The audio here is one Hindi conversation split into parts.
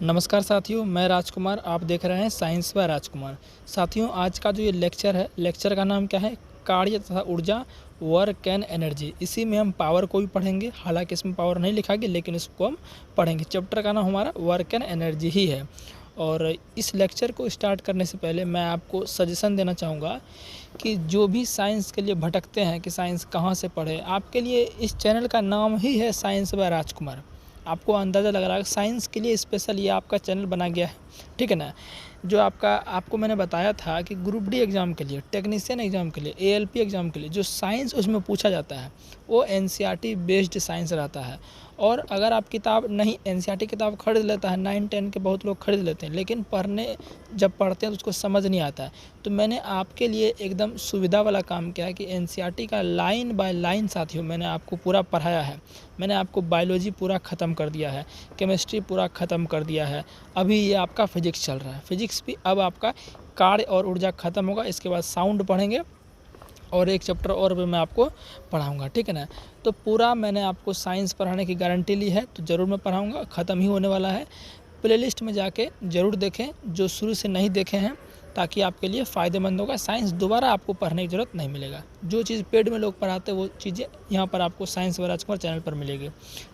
नमस्कार साथियों, मैं राजकुमार। आप देख रहे हैं साइंस बाय राजकुमार। साथियों, आज का जो ये लेक्चर है, लेक्चर का नाम क्या है? कार्य तथा ऊर्जा, वर्क एंड एनर्जी। इसी में हम पावर को भी पढ़ेंगे। हालांकि इसमें पावर नहीं लिखा गया, लेकिन इसको हम पढ़ेंगे। चैप्टर का नाम हमारा वर्क एंड एनर्जी ही है। और इस लेक्चर को स्टार्ट करने से पहले मैं आपको सजेशन देना चाहूँगा कि जो भी साइंस के लिए भटकते हैं कि साइंस कहाँ से पढ़े, आपके लिए इस चैनल का नाम ही है साइंस बाय राजकुमार। आपको अंदाज़ा लग रहा है साइंस के लिए स्पेशल ये आपका चैनल बना गया है, ठीक है ना। जो आपको मैंने बताया था कि ग्रुप डी एग्ज़ाम के लिए, टेक्नीशियन एग्ज़ाम के लिए, एएलपी एग्ज़ाम के लिए जो साइंस उसमें पूछा जाता है वो एनसीईआरटी बेस्ड साइंस रहता है। और अगर आप किताब नहीं, एनसीईआरटी किताब खरीद लेता है, 9-10 के बहुत लोग खरीद लेते हैं, लेकिन जब पढ़ते हैं तो उसको समझ नहीं आता है। तो मैंने आपके लिए एकदम सुविधा वाला काम किया है कि एनसीईआरटी का लाइन बाय लाइन साथियों मैंने आपको पूरा पढ़ाया है। मैंने आपको बायोलॉजी पूरा ख़त्म कर दिया है, केमिस्ट्री पूरा ख़त्म कर दिया है। अभी ये आपका फिजिक्स चल रहा है, फिजिक्स भी अब आपका कार्य और ऊर्जा ख़त्म होगा। इसके बाद साउंड पढ़ेंगे और एक चैप्टर और भी मैं आपको पढ़ाऊंगा, ठीक है ना। तो पूरा मैंने आपको साइंस पढ़ाने की गारंटी ली है, तो ज़रूर मैं पढ़ाऊंगा। ख़त्म ही होने वाला है। प्लेलिस्ट में जाके ज़रूर देखें जो शुरू से नहीं देखे हैं, ताकि आपके लिए फ़ायदेमंद होगा। साइंस दोबारा आपको पढ़ने की ज़रूरत नहीं मिलेगा। जो चीज़ पेड में लोग पढ़ाते हैं वो चीज़ें यहाँ पर आपको साइंस बाय राजकुमार चैनल पर मिलेगी,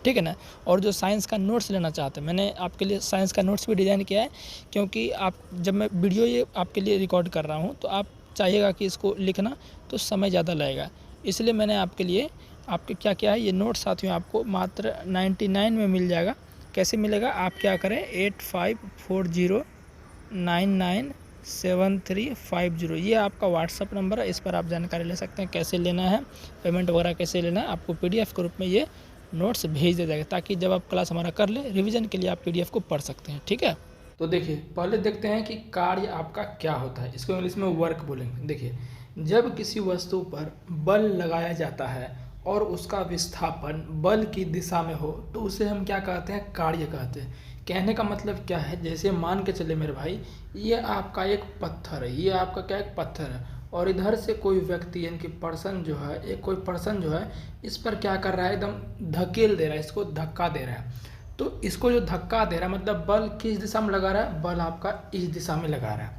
ठीक है ना। और जो साइंस का नोट्स लेना चाहते हैं, मैंने आपके लिए साइंस का नोट्स भी डिज़ाइन किया है, क्योंकि आप जब मैं वीडियो ये आपके लिए रिकॉर्ड कर रहा हूँ तो आप चाहिएगा कि इसको लिखना तो समय ज़्यादा लगेगा। इसलिए मैंने आपके लिए आपके क्या क्या है ये नोट साथियों आपको मात्र 99 में मिल जाएगा। कैसे मिलेगा? आप क्या करें, 8540997350 ये आपका व्हाट्सअप नंबर है। इस पर आप जानकारी ले सकते हैं कैसे लेना है, पेमेंट वगैरह कैसे लेना है। आपको पीडीएफ के रूप में ये नोट्स भेज दिया जाएगा, ताकि जब आप क्लास हमारा कर ले रिवीजन के लिए आप पीडीएफ को पढ़ सकते हैं, ठीक है। तो देखिए, पहले देखते हैं कि कार्य आपका क्या होता है। इसको इंग्लिश में वर्क बोलेंगे। देखिए, जब किसी वस्तु पर बल लगाया जाता है और उसका विस्थापन बल की दिशा में हो तो उसे हम क्या कहते हैं? कार्य कहते हैं। कहने का मतलब क्या है, जैसे मान के चले मेरे भाई, ये आपका एक पत्थर है, ये आपका क्या एक पत्थर है, और इधर से कोई व्यक्ति यानी कि पर्सन जो है, एक कोई पर्सन जो है इस पर क्या कर रहा है, एकदम धकेल दे रहा है, इसको धक्का दे रहा है। तो इसको जो धक्का दे रहा है मतलब बल किस दिशा में लगा रहा है? बल आपका इस दिशा में लगा रहा है।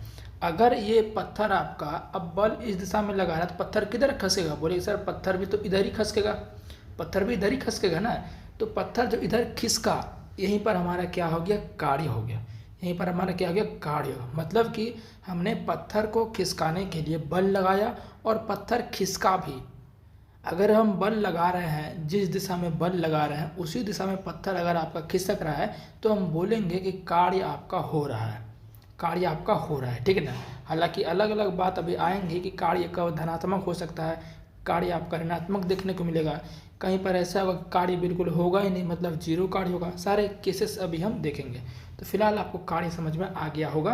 अगर ये पत्थर आपका अब बल इस दिशा में लगा रहा है तो पत्थर किधर खसेगा? बोले सर पत्थर भी तो इधर ही खसकेगा, पत्थर भी इधर ही खसकेगा ना। तो पत्थर जो इधर खिसका, यहीं पर हमारा क्या हो गया? कार्य हो गया। यहीं पर हमारा क्या हो गया? कार्य। मतलब कि हमने पत्थर को खिसकाने के लिए बल लगाया और पत्थर खिसका भी। अगर हम बल लगा रहे हैं, जिस दिशा में बल लगा रहे हैं उसी दिशा में पत्थर अगर आपका खिसक रहा है तो हम बोलेंगे कि कार्य आपका हो रहा है, कार्य आपका हो रहा है, ठीक है ना। हालांकि अलग अलग बात अभी आएंगी कि कार्य कब धनात्मक हो सकता है, कार्य आपका ऋणात्मक देखने को मिलेगा, कहीं पर ऐसा होगा कार्य बिल्कुल होगा ही नहीं, मतलब जीरो कार्य होगा। सारे केसेस अभी हम देखेंगे। तो फिलहाल आपको कार्य समझ में आ गया होगा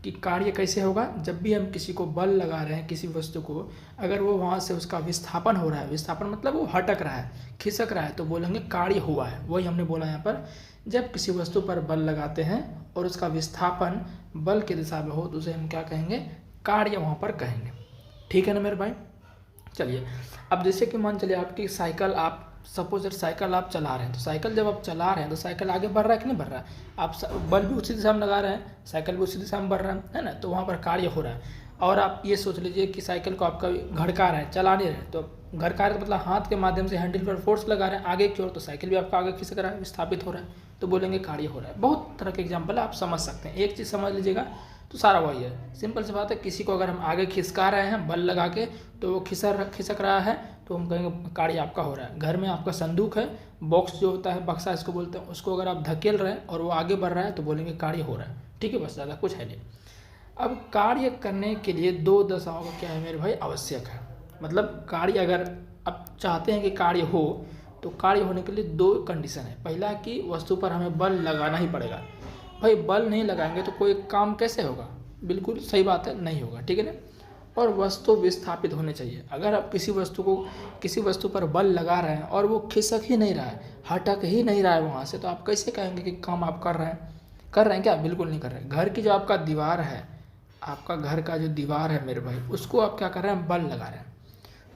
कि कार्य कैसे होगा। जब भी हम किसी को बल लगा रहे हैं किसी वस्तु को, अगर वो वहाँ से उसका विस्थापन हो रहा है, विस्थापन मतलब वो हटक रहा है, खिसक रहा है, तो बोलेंगे कार्य हुआ है। वही हमने बोला यहाँ पर, जब किसी वस्तु पर बल लगाते हैं और उसका विस्थापन बल की दिशा में हो तो उसे हम क्या कहेंगे? कार्य वहाँ पर कहेंगे, ठीक है ना मेरे भाई। चलिए, अब जैसे कि मान चलिए आपकी साइकिल, आप सपोज साइकिल आप चला रहे हैं, तो साइकिल जब आप चला रहे हैं तो साइकिल आगे बढ़ रहा है कि नहीं बढ़ रहा है? आप बल भी उसी दिशा में लगा रहे हैं, साइकिल भी उसी दिशा में बढ़ रहा है ना, तो वहाँ पर कार्य हो रहा है। और आप ये सोच लीजिए कि साइकिल को आपका घड़का रहे हैं, चला नहीं रहे, तो घड़का रहे तो मतलब हाथ के माध्यम से हैंडल पर फोर्स लगा रहे हैं आगे की ओर, तो साइकिल भी आपका आगे खिसक रहा है, विस्थापित हो रहा है, तो बोलेंगे कार्य हो रहा है। बहुत तरह के एग्जाम्पल आप समझ सकते हैं। एक चीज़ समझ लीजिएगा तो सारा वही है। सिंपल सी बात है, किसी को अगर हम आगे खिसका रहे हैं बल लगा के तो वो खिसक रहा है, तो हम कहेंगे कार्य आपका हो रहा है। घर में आपका संदूक है, बॉक्स जो होता है, बक्सा इसको बोलते हैं, उसको अगर आप धकेल रहे हैं और वो आगे बढ़ रहा है तो बोलेंगे कार्य हो रहा है, ठीक है। बस ज़्यादा कुछ है नहीं। अब कार्य करने के लिए दो दशाओं का क्या है मेरे भाई? आवश्यक है। मतलब कार्य अगर आप चाहते हैं कि कार्य हो तो कार्य होने के लिए दो कंडीशन है। पहला कि वस्तु पर हमें बल लगाना ही पड़ेगा। भाई बल नहीं लगाएंगे तो कोई काम कैसे होगा? बिल्कुल सही बात है, नहीं होगा, ठीक है ना। और वस्तु विस्थापित होने चाहिए। अगर आप किसी वस्तु पर बल लगा रहे हैं और वो खिसक ही नहीं रहा है, हटक ही नहीं रहा है वहाँ से, तो आप कैसे कहेंगे कि काम आप कर रहे हैं? कर रहे हैं क्या? बिल्कुल नहीं कर रहे हैं। घर की जो आपका दीवार है, आपका घर का जो दीवार है मेरे भाई, उसको आप क्या कर रहे हैं? बल लगा रहे हैं,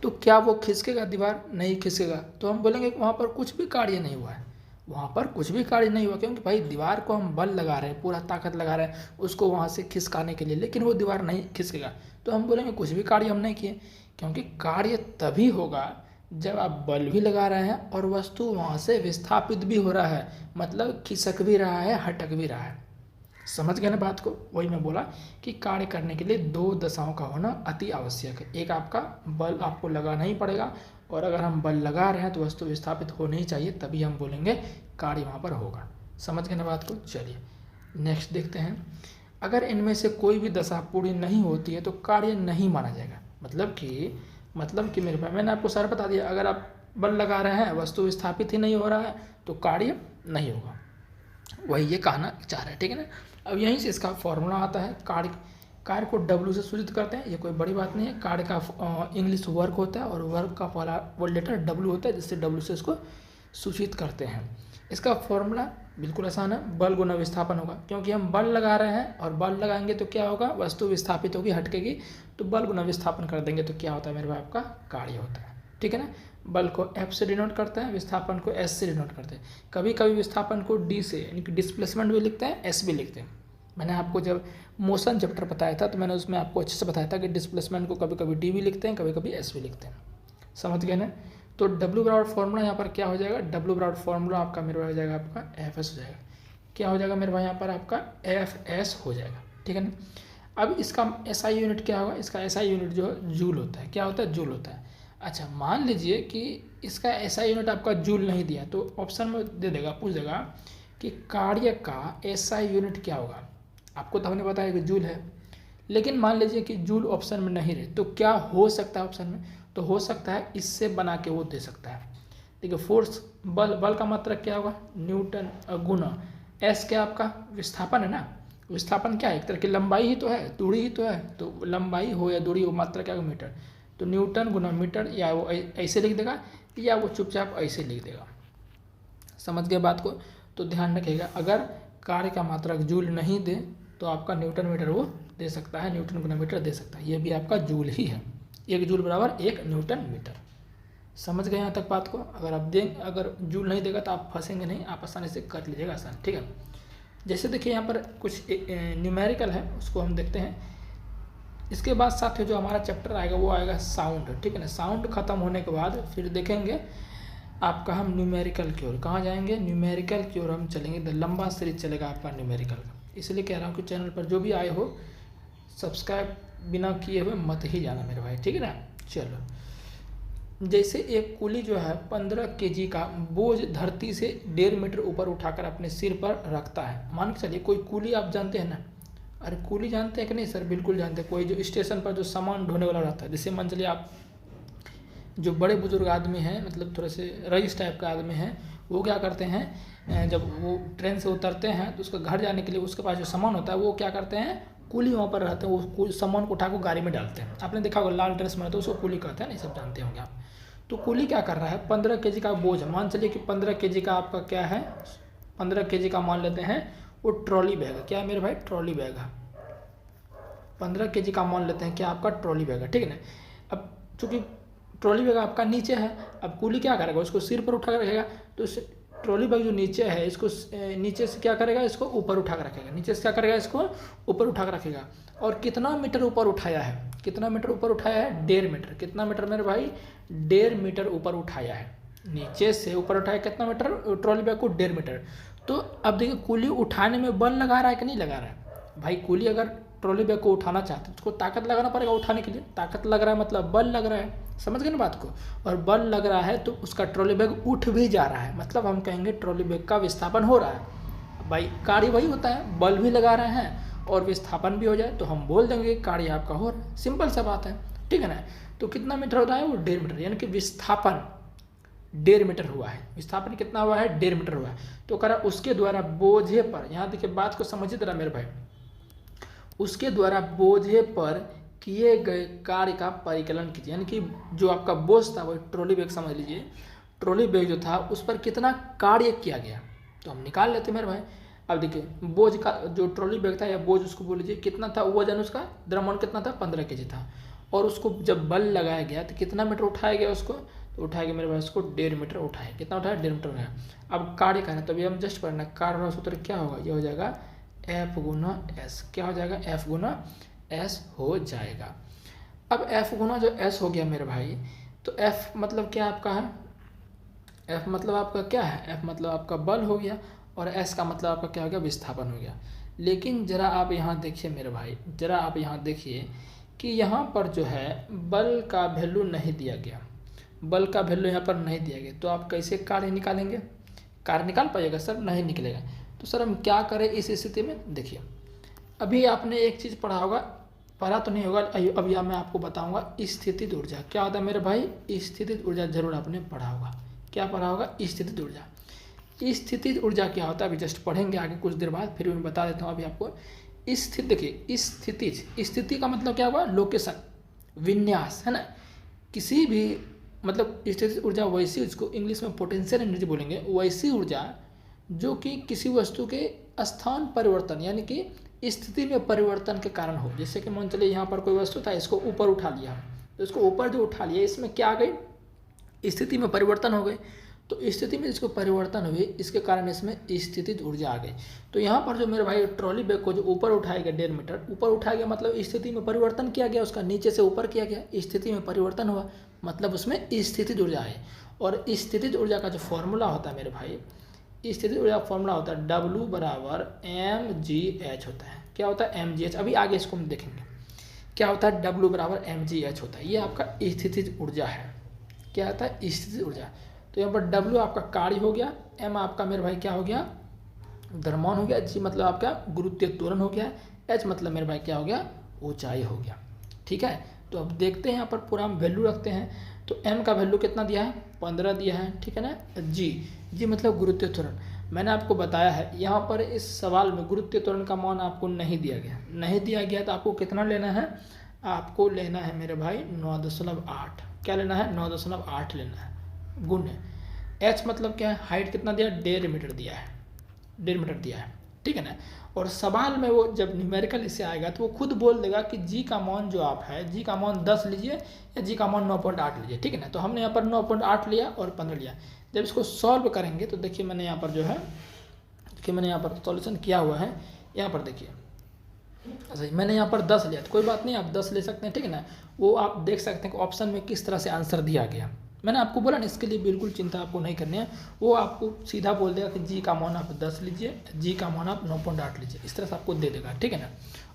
तो क्या वो खिसकेगा? दीवार नहीं खिसकेगा, तो हम बोलेंगे कि वहाँ पर कुछ भी कार्य नहीं हुआ है, वहाँ पर कुछ भी कार्य नहीं हुआ, क्योंकि भाई दीवार को हम बल लगा रहे हैं, पूरा ताकत लगा रहे हैं उसको वहाँ से खिसकाने के लिए, लेकिन वो दीवार नहीं खिसकेगा, तो हम बोलेंगे कुछ भी कार्य हम नहीं किए। क्योंकि कार्य तभी होगा जब आप बल भी लगा रहे हैं और वस्तु वहाँ से विस्थापित भी हो रहा है, मतलब खिसक भी रहा है, हटक भी रहा है। समझ गए ना बात को? वही मैं बोला कि कार्य करने के लिए दो दशाओं का होना अति आवश्यक है। एक आपका बल आपको लगाना ही पड़ेगा, और अगर हम बल लगा रहे हैं तो वस्तु विस्थापित होनी ही चाहिए, तभी हम बोलेंगे कार्य वहाँ पर होगा। समझ गए ना बात को? चलिए नेक्स्ट देखते हैं। अगर इनमें से कोई भी दशा पूरी नहीं होती है तो कार्य नहीं माना जाएगा। मतलब कि मेरे भाई मैंने आपको सारा बता दिया, अगर आप बल लगा रहे हैं वस्तु विस्थापित ही नहीं हो रहा है तो कार्य नहीं होगा, वही ये कहना चाह रहे हैं, ठीक है ना। अब यहीं से इसका फॉर्मूला आता है, कार्य को W से सूचित करते हैं, ये कोई बड़ी बात नहीं है। कार्य का इंग्लिश वर्क होता है और वर्क का पहला वर्ड लेटर W होता है, जिससे W से इसको सूचित करते हैं। इसका फॉर्मूला बिल्कुल आसान है, बल गुना विस्थापन होगा, क्योंकि हम बल लगा रहे हैं और बल लगाएंगे तो क्या होगा, वस्तु विस्थापित होगी, हटकेगी, तो बल गुना विस्थापन कर देंगे तो क्या होता है मेरे भाई, आपका कार्य होता है, ठीक है ना। बल को F से डिनोट करते हैं, विस्थापन को S से डिनोट करते हैं। कभी कभी विस्थापन को D से यानी कि डिस्प्लेसमेंट भी लिखते हैं, S भी लिखते हैं। मैंने आपको जब मोशन चैप्टर बताया था तो मैंने उसमें आपको अच्छे से बताया था कि डिस्प्लेसमेंट को कभी कभी D भी लिखते हैं, कभी कभी S भी लिखते हैं। समझ गए ना। तो W बराबर फॉर्मूला यहाँ पर क्या हो जाएगा, W बराबर फॉर्मूला आपका मेरे भाई हो जाएगा आपका FS हो जाएगा। क्या हो जाएगा मेरे भाई यहाँ पर आपका FS हो जाएगा, ठीक है ना। अब इसका SI यूनिट क्या होगा, इसका SI यूनिट जो जूल होता है, क्या होता है, जूल होता है। अच्छा मान लीजिए कि इसका SI यूनिट आपका जूल नहीं दिया तो ऑप्शन में दे देगा, पूछ देगा कि कार्य का SI यूनिट क्या होगा। आपको तो हमने बताया कि जूल है, लेकिन मान लीजिए कि जूल ऑप्शन में नहीं रहे तो क्या हो सकता है ऑप्शन में, तो हो सकता है इससे बना के वो दे सकता है। देखिए फोर्स बल का मात्रक क्या होगा, न्यूटन गुना S क्या आपका विस्थापन है ना। विस्थापन क्या है, एक तरह की लंबाई ही तो है, दूरी ही तो है, तो लंबाई हो या दूरी हो मात्रक क्या होगा, मीटर, तो न्यूटन गुना मीटर, या वो ऐसे लिख देगा या वो चुपचाप ऐसे लिख देगा। समझ गए बात को। तो ध्यान रखिएगा, अगर कार्य का मात्रक जूल नहीं दे तो आपका न्यूटन मीटर वो दे सकता है, न्यूटन गुना मीटर दे सकता है, ये भी आपका जूल ही है। 1 जूल बराबर 1 न्यूटन मीटर। समझ गए यहाँ तक बात को। अगर जूल नहीं देगा तो आप फंसेंगे नहीं, आप आसानी से कर लीजिएगा आसान, ठीक है। जैसे देखिए यहाँ पर कुछ न्यूमेरिकल है, उसको हम देखते हैं। इसके बाद साथ जो हमारा चैप्टर आएगा वो आएगा साउंड, ठीक है ना। साउंड खत्म होने के बाद फिर देखेंगे आपका हम न्यूमेरिकल की ओर। कहाँ जाएंगे, न्यूमेरिकल की ओर हम चलेंगे। तो लंबा सीरीज चलेगा आपका न्यूमेरिकल का, इसलिए कह रहा हूँ कि चैनल पर जो भी आए हो सब्सक्राइब बिना किए हुए मत ही जाना मेरे भाई, ठीक है ना। चलो, जैसे एक कुली जो है 15 kg का बोझ धरती से 1.5 मीटर ऊपर उठाकर अपने सिर पर रखता है। मान के चलिए कोई कुली आप जानते हैं ना, अरे कुली जानते हैं कि नहीं सर, बिल्कुल जानते हैं। कोई जो स्टेशन पर जो सामान ढोने वाला रहता है, जैसे मान चलिए आप जो बड़े बुजुर्ग आदमी हैं, मतलब थोड़े से रईस टाइप का आदमी हैं, वो क्या करते हैं, जब वो ट्रेन से उतरते हैं तो उसका घर जाने के लिए उसके पास जो सामान होता है वो क्या करते हैं, कुली वहाँ पर रहते हैं, वो सामान को उठा को गाड़ी में डालते हैं। आपने देखा होगा लाल ड्रेस में रहता है उसको कुली कहते हैं, नहीं सब जानते होंगे आप। तो कुली क्या कर रहा है, 15 kg का बोझ है, मान चलिए कि 15 kg का आपका क्या है, 15 kg का मान लेते हैं वो ट्रॉली बैग है। क्या है मेरे भाई, ट्रॉली बैग है। 15 kg का मान लेते हैं क्या आपका ट्रॉली बैग है, ठीक है ना। अब चूंकि ट्रॉली बैग आपका नीचे है, अब कुली क्या करेगा, उसको सिर पर उठा कर रखेगा, तो ट्रॉली बैग जो नीचे है इसको नीचे से क्या करेगा, इसको ऊपर उठा कर रखेगा, नीचे से क्या करेगा, इसको ऊपर उठा कर रखेगा। और कितना मीटर ऊपर उठाया है, कितना मीटर ऊपर उठाया है, 1.5 मीटर। कितना मीटर मेरे भाई, 1.5 मीटर ऊपर उठाया है, नीचे से ऊपर उठाया कितना मीटर, ट्रॉली बैग को 1.5 मीटर। तो अब देखिए कुली उठाने में बल लगा रहा है कि नहीं लगा रहा है भाई। कुली अगर ट्रॉली बैग को उठाना चाहते हैं तो उसको ताकत लगाना पड़ेगा उठाने के लिए, ताकत लग रहा है मतलब बल लग रहा है। समझ गए ना बात को। और बल लग रहा है तो उसका ट्रॉली बैग उठ भी जा रहा है, मतलब हम कहेंगे ट्रॉली बैग का विस्थापन हो रहा है। भाई कार्य वही होता है, बल भी लगा रहे हैं और विस्थापन भी हो जाए तो हम बोल देंगे कार्य आपका हो रहा है। सिंपल सा बात है, ठीक है ना। तो कितना मीटर होता है वो, 1.5 मीटर, यानी कि विस्थापन 1.5 मीटर हुआ है। विस्थापन कितना हुआ है, 1.5 मीटर हुआ है। तो करा उसके द्वारा बोझे पर, यहाँ देखिए बात को समझिए जरा मेरे भाई, उसके द्वारा बोझे पर किए गए कार्य का परिकलन कीजिए। यानी कि जो आपका बोझ था वो ट्रॉली बैग समझ लीजिए, ट्रॉली बैग जो था उस पर कितना कार्य किया गया तो हम निकाल लेते मेरे भाई। अब देखिए बोझ का जो ट्रॉली बैग था या बोझ उसको बोल लीजिए, कितना था वजन, उसका द्रव्यमान कितना था, 15 kg था। और उसको जब बल लगाया गया तो कितना मीटर उठाया गया उसको, तो उठाएगा मेरे भाई उसको 1.5 मीटर उठाए। कितना उठाया? 1.5 मीटर उठाया। अब कार्य का है तो अभी हम जस्ट पढ़ना, कार्य वाला सूत्र क्या होगा? ये हो जाएगा F गुना S। क्या हो जाएगा? F गुना S हो जाएगा। अब F गुना जो S हो गया मेरे भाई, तो F मतलब क्या आपका है? F मतलब आपका क्या है? F मतलब आपका बल हो गया, और S का मतलब आपका क्या हो गया? विस्थापन हो गया। लेकिन ज़रा आप यहाँ देखिए मेरे भाई, ज़रा आप यहाँ देखिए कि यहाँ पर जो है बल का वैल्यू नहीं दिया गया, बल का वैल्यू यहाँ पर नहीं दिया गया, तो आप कैसे कार्य निकालेंगे? कार्य निकाल पाइएगा सर? नहीं निकलेगा। तो सर हम क्या करें इस स्थिति में? देखिए अभी आपने एक चीज़ पढ़ा होगा, पढ़ा तो नहीं होगा, अभी मैं आपको बताऊंगा स्थितिज ऊर्जा क्या होता है मेरे भाई। स्थितिज ऊर्जा जरूर आपने पढ़ा होगा। क्या पढ़ा होगा? स्थितिज ऊर्जा। स्थितिज ऊर्जा क्या होता है अभी जस्ट पढ़ेंगे आगे कुछ देर बाद, फिर मैं बता देता हूँ अभी आपको। स्थिति, देखिए स्थितिज, स्थिति का मतलब क्या हुआ? लोकेशन, विन्यास, है ना। किसी भी मतलब स्थितिज ऊर्जा वैसी, उसको इंग्लिश में पोटेंशियल एनर्जी बोलेंगे, वैसी ऊर्जा जो कि किसी वस्तु के स्थान परिवर्तन यानी कि स्थिति में परिवर्तन के कारण हो। जैसे कि मान चलिए यहाँ पर कोई वस्तु था, इसको ऊपर उठा लिया, तो इसको ऊपर जो उठा लिया इसमें क्या आ गई? स्थिति में परिवर्तन हो गए। तो स्थिति में इसको परिवर्तन हुए, इसके कारण इसमें स्थितिज ऊर्जा आ गई। तो यहाँ पर जो मेरे भाई ट्रॉली बैग को जो ऊपर उठाया गया 1.5 मीटर ऊपर उठाया गया, मतलब स्थिति में परिवर्तन किया गया, उसका नीचे से ऊपर किया गया, स्थिति में परिवर्तन हुआ, मतलब उसमें स्थितिज ऊर्जा है। और स्थितिज ऊर्जा का जो फॉर्मूला होता है मेरे भाई, स्थितिज ऊर्जा का फॉर्मूला होता है W बराबर mgh होता है। क्या होता है? mgh। अभी आगे इसको हम देखेंगे क्या होता है। W बराबर mgh होता है, ये आपका स्थितिज ऊर्जा है। क्या होता है? स्थितिज ऊर्जा। तो यहाँ पर W आपका कार्य हो गया, M आपका मेरे भाई क्या हो गया? द्रव्यमान हो गया, G मतलब आपका गुरुत्वीय त्वरण हो गया, H मतलब मेरे भाई क्या हो गया? ऊंचाई हो गया। ठीक है, तो अब देखते हैं यहाँ पर पूरा हम वैल्यू रखते हैं। तो M का वैल्यू कितना दिया है? 15 दिया है, ठीक है ना। G मतलब गुरुत्वीय त्वरण। मैंने आपको बताया है यहाँ पर इस सवाल में गुरुत्वीय त्वरण का मान आपको नहीं दिया गया, नहीं दिया गया तो आपको कितना लेना है? आपको लेना है मेरे भाई 9.8। क्या लेना है? 9.8 लेना है, गुण है। H मतलब क्या है? हाइट कितना दिया? 1.5 मीटर दिया है, 1.5 मीटर दिया है, ठीक है ना। और सवाल में वो जब न्यूमेरिकल इसे आएगा तो वो खुद बोल देगा कि G का मान जो आप है, G का मान 10 लीजिए या G का मान 9.8 लीजिए, ठीक है ना। तो हमने यहाँ पर 9.8 लिया और 15 लिया। जब इसको सॉल्व करेंगे तो देखिए मैंने यहाँ पर जो है, देखिए मैंने यहाँ पर सॉल्यूशन किया हुआ है, यहाँ पर देखिए अच्छा मैंने यहाँ पर 10 लिया, तो कोई बात नहीं आप 10 ले सकते हैं, ठीक है ना। वो आप देख सकते हैं कि ऑप्शन में किस तरह से आंसर दिया गया। मैंने आपको बोला ना, इसके लिए बिल्कुल चिंता आपको नहीं करनी है, वो आपको सीधा बोल देगा कि G का मान आप 10 लीजिए, G का मान आप 9.8 लीजिए, इस तरह से आपको दे देगा, ठीक है ना।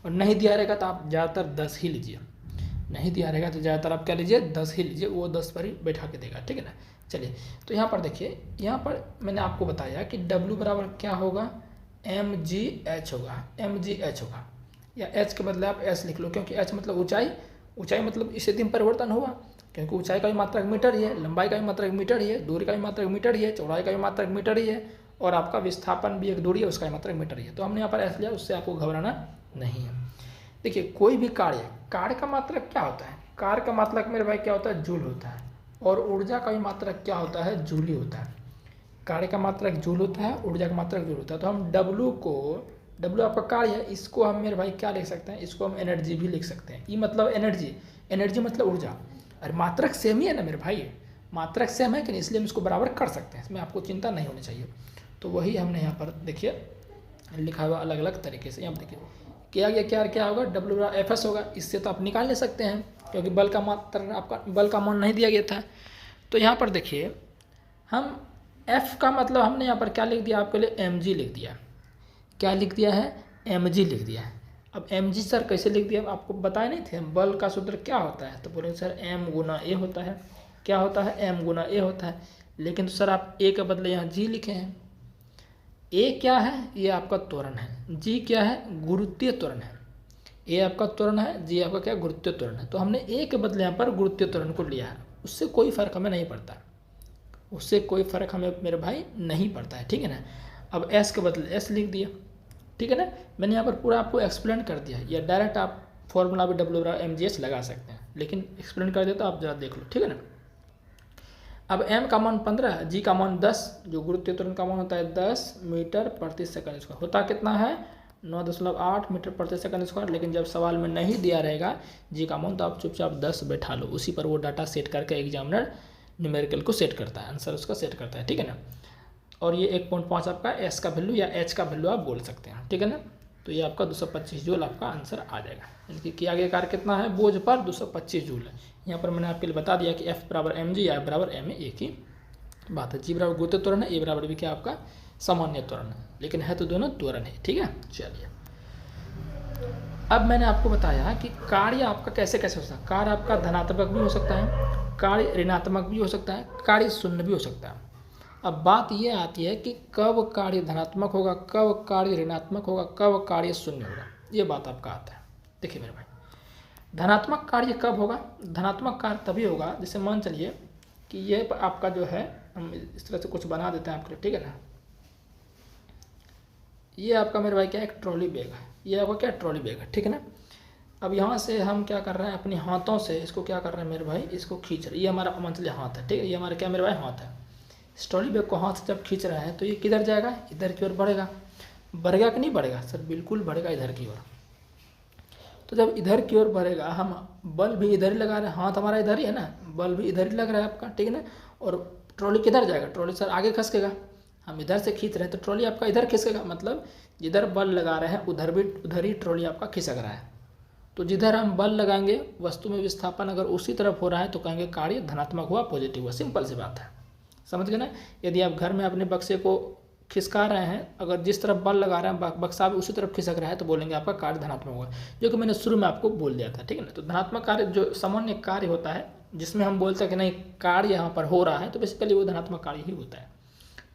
और नहीं दिया रहेगा तो आप ज़्यादातर 10 ही लीजिए, नहीं दिया रहेगा तो ज़्यादातर आप क्या लीजिए? 10 ही लीजिए, वो 10 पर ही बैठा के देगा, ठीक है ना। चलिए तो यहाँ पर देखिए, यहाँ पर मैंने आपको बताया कि W बराबर क्या होगा? mgh होगा, mgh होगा, या H के बदले आप S लिख लो, क्योंकि H मतलब ऊंचाई, ऊंचाई मतलब स्थिति में परिवर्तन हुआ, क्योंकि ऊंचाई का भी मात्रक मीटर ही है, लंबाई का भी मात्रक मीटर ही है, दूरी का भी मात्रक मीटर ही है, चौड़ाई का भी मात्रक मीटर ही है, और आपका विस्थापन भी एक दूरी है उसका भी मात्रक मीटर ही है। तो हमने यहाँ पर S लिया, उससे आपको घबराना नहीं है। देखिए कोई भी कार्य, कार्य का मात्रक क्या होता है? कार्य का मात्रक मेरे भाई क्या होता है? जूल होता है। और ऊर्जा का भी मात्रक क्या होता है? जूल ही होता है। कार्य का मात्रक जूल होता है, ऊर्जा का मात्रक जूल होता है। तो हम W को, W आपका कार्य है, इसको हम मेरे भाई क्या लिख सकते हैं? इसको हम एनर्जी भी लिख सकते हैं। ई मतलब एनर्जी, एनर्जी मतलब ऊर्जा। अरे मात्रक सेम ही है ना मेरे भाई, मात्रक सेम है कि नहीं, इसलिए हम इसको बराबर कर सकते हैं, इसमें आपको चिंता नहीं होनी चाहिए। तो वही हमने यहाँ पर देखिए लिखा हुआ अलग अलग तरीके से। यहाँ देखिए किया गया, क्या क्या होगा? W Fs होगा, इससे तो आप निकाल ले सकते हैं क्योंकि बल का मात्रक आपका, बल का मान नहीं दिया गया था। तो यहाँ पर देखिए हम F का मतलब हमने यहाँ पर क्या लिख दिया? आपके लिए mg लिख दिया। क्या लिख दिया है? mg लिख दिया है। अब mg सर कैसे लिख दिया? आपको बताए नहीं थे बल का सूत्र क्या होता है? तो बोले सर m गुना a होता है। क्या होता है? m गुना a होता है। लेकिन तो सर आप a के बदले यहाँ g लिखे हैं। a क्या है? ये आपका त्वरण है। g क्या है? गुरुत्वीय त्वरण है। a आपका त्वरण है, g आपका क्या? गुरुत्वीय त्वरण है। तो हमने a के बदले यहाँ पर गुरुत्वीय त्वरण को लिया है, उससे कोई फर्क हमें नहीं पड़ता, उससे कोई फर्क हमें मेरे भाई नहीं पड़ता है, ठीक है ना। अब s के बदले s लिख दिया, ठीक है ना। मैंने यहाँ पर पूरा आपको एक्सप्लेन कर दिया, या डायरेक्ट आप फॉर्मूला भी W/mgh लगा सकते हैं, लेकिन एक्सप्लेन कर दिया तो आप जरा देख लो, ठीक है ना। अब m का मान 15, g का मान 10, जो गुरुत्वीय त्वरण का मान होता है 10 मीटर प्रति सेकंड स्क्वायर, होता कितना है? 9.8 मीटर प्रति सेकंड स्क्वायर। लेकिन जब सवाल में नहीं दिया रहेगा g का मान तो आप चुपचाप 10 बैठा लो, उसी पर वो डाटा सेट करके एग्जामिनर न्यूमेरिकल को सेट करता है, आंसर उसका सेट करता है, ठीक है ना। और ये 1.5 आपका एस का वैल्यू या एच का वैल्यू आप बोल सकते हैं, ठीक है ना। तो ये आपका 225 जूल आपका आंसर आ जाएगा, यानी कि किया गया कार्य कितना है, बोझ पर 225 जूल है। यहाँ पर मैंने आपके लिए बता दिया कि F बराबर mg या F बराबर ma एक ही बात है। G बराबर गुरुत्व त्वरण है, A बराबर भी क्या आपका सामान्य त्वरण है, लेकिन है तो दोनों त्वरण है, ठीक है। चलिए अब मैंने आपको बताया कि कार्य आपका कैसे कैसे हो सकता है। कार्य आपका धनात्मक भी हो सकता है, कार्य ऋणात्मक भी हो सकता है, कार्य शून्य भी हो सकता है। अब बात यह आती है कि कब कार्य धनात्मक होगा, कब कार्य ऋणात्मक होगा, कब कार्य शून्य होगा, ये बात आपका आता है। देखिए मेरे भाई, धनात्मक कार्य कब होगा, धनात्मक कार्य तभी होगा जैसे मान चलिए कि ये आपका जो है, हम इस तरह से कुछ बना देते हैं आपके लिए, ठीक है ना। ये आपका मेरे भाई क्या एक ट्रॉली बैग है, ये आपका क्या ट्रॉली बैग है, ठीक है ना। अब यहाँ से हम क्या कर रहे हैं, अपने हाथों से इसको क्या कर रहे हैं मेरे भाई, इसको खींच रहे हैं। ये हमारा मान चलिए हाथ है, ठीक है, ये हमारा क्या मेरे भाई हाथ है। इस ट्रॉली बैग को हाथ से जब खींच रहे हैं तो ये किधर जाएगा, इधर की ओर बढ़ेगा। बढ़ेगा कि नहीं बढ़ेगा सर, बिल्कुल बढ़ेगा इधर की ओर। तो जब इधर की ओर बढ़ेगा, हम बल भी इधर ही लगा रहे हैं, हाथ हमारा इधर ही है ना, बल भी इधर ही लग रहा है आपका, ठीक है ना। और ट्रॉली किधर जाएगा, ट्रॉली सर आगे खसकेगा। हम इधर से खींच रहे हैं तो ट्रॉली आपका इधर खिसकेगा, मतलब जिधर बल लगा रहे हैं उधर ही ट्रॉली आपका खिसक रहा है। तो जिधर हम बल लगाएंगे वस्तु में विस्थापन अगर उसी तरफ हो रहा है तो कहेंगे कार्य धनात्मक हुआ, पॉजिटिव हुआ, सिंपल सी बात है, समझ गए ना। यदि आप घर में अपने बक्से को खिसका रहे हैं, अगर जिस तरफ बल लगा रहे हैं बक्सा भी उसी तरफ खिसक रहा है तो बोलेंगे आपका कार्य धनात्मक होगा, जो कि मैंने शुरू में आपको बोल दिया था, ठीक है ना। तो धनात्मक कार्य जो सामान्य कार्य होता है जिसमें हम बोलते हैं कि नहीं कार्य यहाँ पर हो रहा है, तो बेसिकली वो धनात्मक कार्य ही होता है,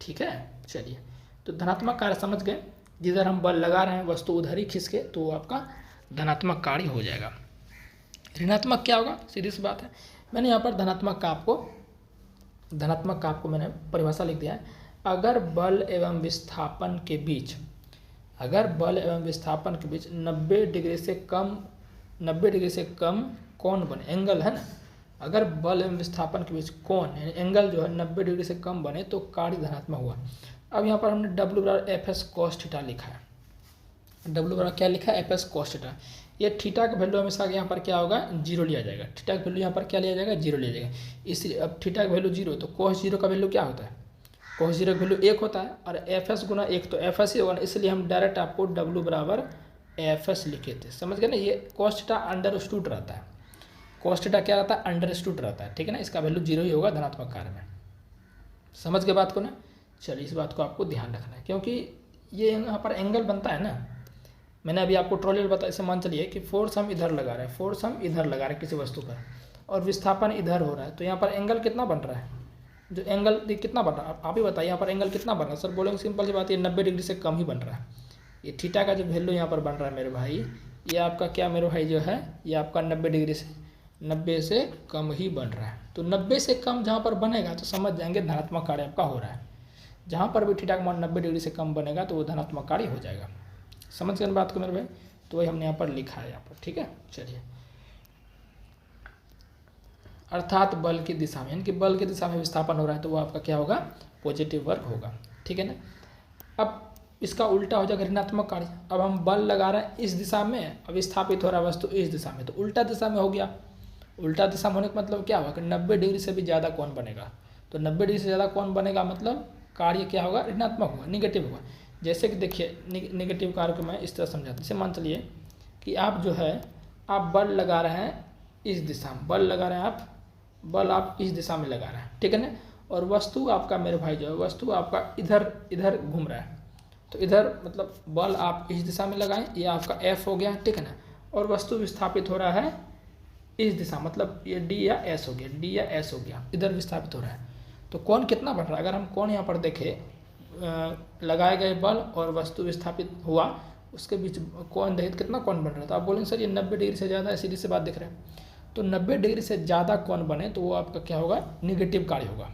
ठीक है। चलिए, तो धनात्मक कार्य समझ गए, जिधर हम बल लगा रहे हैं वस्तु उधर ही खिसके तो वो आपका धनात्मक कार्य हो जाएगा। ऋणात्मक क्या होगा, सीधी सी बात है। मैंने यहाँ पर धनात्मक का आपको मैंने परिभाषा लिख दिया है। अगर बल एवं विस्थापन के बीच 90 डिग्री से कम कोण बने, एंगल है ना, अगर बल एवं विस्थापन के बीच कोण यानी एंगल जो है 90 डिग्री से कम बने तो कार्य धनात्मक हुआ। अब यहाँ पर हमने W बराबर एफ कॉस थीटा लिखा है। W बराबर क्या लिखा है, एफ कॉस थीटा। ये थीटा का वैल्यू हमेशा यहाँ पर क्या होगा, जीरो लिया जाएगा। थीटा का वैल्यू यहाँ पर क्या लिया जाएगा, जीरो लिया जाएगा। इसलिए अब थीटा का वैल्यू जीरो, तो कॉस जीरो का वैल्यू क्या होता है, कॉस जीरो का वैल्यू 1 होता है, और एफ एस गुना 1 तो एफ एस ही होगा ना, इसलिए हम डायरेक्ट आपको W बराबर एफ एस लिखे थे, समझ गए ना। ये कॉस थीटा अंडर स्टूट रहता है, कॉस थीटा क्या रहता है, अंडर स्टूट रहता है, ठीक है ना। इसका वैल्यू जीरो ही होगा धनात्मक कार्य में, समझ गए बात को ना। चलिए, इस बात को आपको ध्यान रखना है, क्योंकि ये यहाँ पर एंगल बनता है ना। मैंने अभी आपको ट्रॉली बताया, इसे मान चलिए कि फोर्स हम इधर लगा रहे हैं, किसी वस्तु पर, और विस्थापन इधर हो रहा है, तो यहाँ पर एंगल कितना बन रहा है, जो एंगल कितना बन रहा है आप ही बताइए, यहाँ पर एंगल कितना बन रहा है। सर बोलेंगे सिंपल सी बात है, 90 डिग्री से कम ही बन रहा है। ये थीटा का जो वैल्यू यहाँ पर बन रहा है मेरे भाई, ये आपका क्या मेरे भाई जो है, ये आपका 90 से कम ही बन रहा है। तो 90 से कम जहाँ पर बनेगा तो समझ जाएंगे धनात्मक कार्य आपका हो रहा है। जहाँ पर भी थीटा का मान 90 डिग्री से कम बनेगा तो वो धनात्मक कार्य हो जाएगा, समझ गए बात को मेरे भाई। तो वही हमने यहाँ पर लिखा है यहाँ पर, ठीक है। चलिए, अर्थात बल की दिशा में, यानी कि बल की दिशा में विस्थापन हो रहा है तो वो आपका क्या होगा, पॉजिटिव वर्क होगा, ठीक है ना। अब इसका उल्टा हो जाएगा ऋणात्मक कार्य। अब हम बल लगा रहे हैं इस दिशा में, अब स्थापित हो रहा है वस्तु इस दिशा में, तो उल्टा दिशा में हो गया। उल्टा दिशा में होने का मतलब क्या होगा कि 90 डिग्री से भी ज़्यादा कोण बनेगा। तो 90 डिग्री से ज़्यादा कोण बनेगा मतलब कार्य क्या होगा, ऋणात्मक होगा, निगेटिव होगा। जैसे कि देखिए निगेटिव कार्य को मैं इस तरह समझाता हूँ। जैसे मान चलिए कि आप जो है आप बल लगा रहे हैं इस दिशा में, बल आप इस दिशा में लगा रहे हैं, ठीक है ना। और वस्तु आपका मेरे भाई जो है, वस्तु आपका इधर घूम रहा है, तो इधर मतलब बल आप इस दिशा में लगाएं, ये आपका F हो गया, ठीक है ना। और वस्तु विस्थापित हो रहा है इस दिशा, मतलब ये D या S हो गया, इधर विस्थापित हो रहा है। तो कोण कितना बढ़ रहा है, अगर हम कोण यहाँ पर देखें, लगाए गए बल और वस्तु विस्थापित हुआ उसके बीच कोण देखिए कितना कोण बन रहा है। तो आप बोलेंगे सर ये 90 डिग्री से ज़्यादा है, सीधी सी बात दिख रहा है। तो 90 डिग्री से ज़्यादा कोण बने तो वो आपका क्या होगा, निगेटिव कार्य होगा,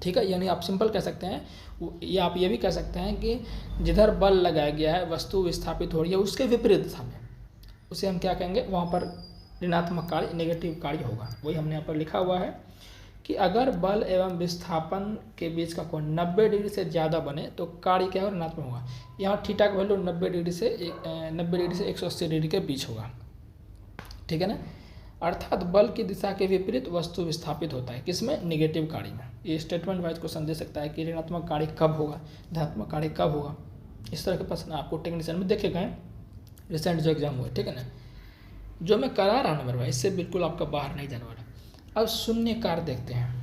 ठीक है। यानी आप सिंपल कह सकते हैं, या आप ये भी कह सकते हैं कि जिधर बल लगाया गया है वस्तु विस्थापित हो रही है उसके विपरीत दिशा में, उसे हम क्या कहेंगे, वहाँ पर ऋणात्मक कार्य, नेगेटिव कार्य होगा। वही हमने यहाँ पर लिखा हुआ है कि अगर बल एवं विस्थापन के बीच का कोण 90 डिग्री से ज़्यादा बने तो कार्य क्या होगा, ऋणात्मक होगा। यहाँ थीटा का वैल्यू 90 डिग्री से 180 डिग्री के बीच होगा, ठीक है ना। अर्थात बल की दिशा के विपरीत वस्तु विस्थापित होता है। किसमें? निगेटिव कार्य में। ये स्टेटमेंट वाइज क्वेश्चन दे सकता है कि ऋणात्मक कार्य कब होगा, धनात्मक कार्य कब होगा। इस तरह के प्रश्न आपको टेक्नीशियन में देखे गए रिसेंट जो एग्जाम हुए, ठीक है ना। जो मैं करा रहा हूँ मेरे भाई, इससे बिल्कुल आपका बाहर नहीं जाने वाला। अब शून्य कार्य देखते हैं,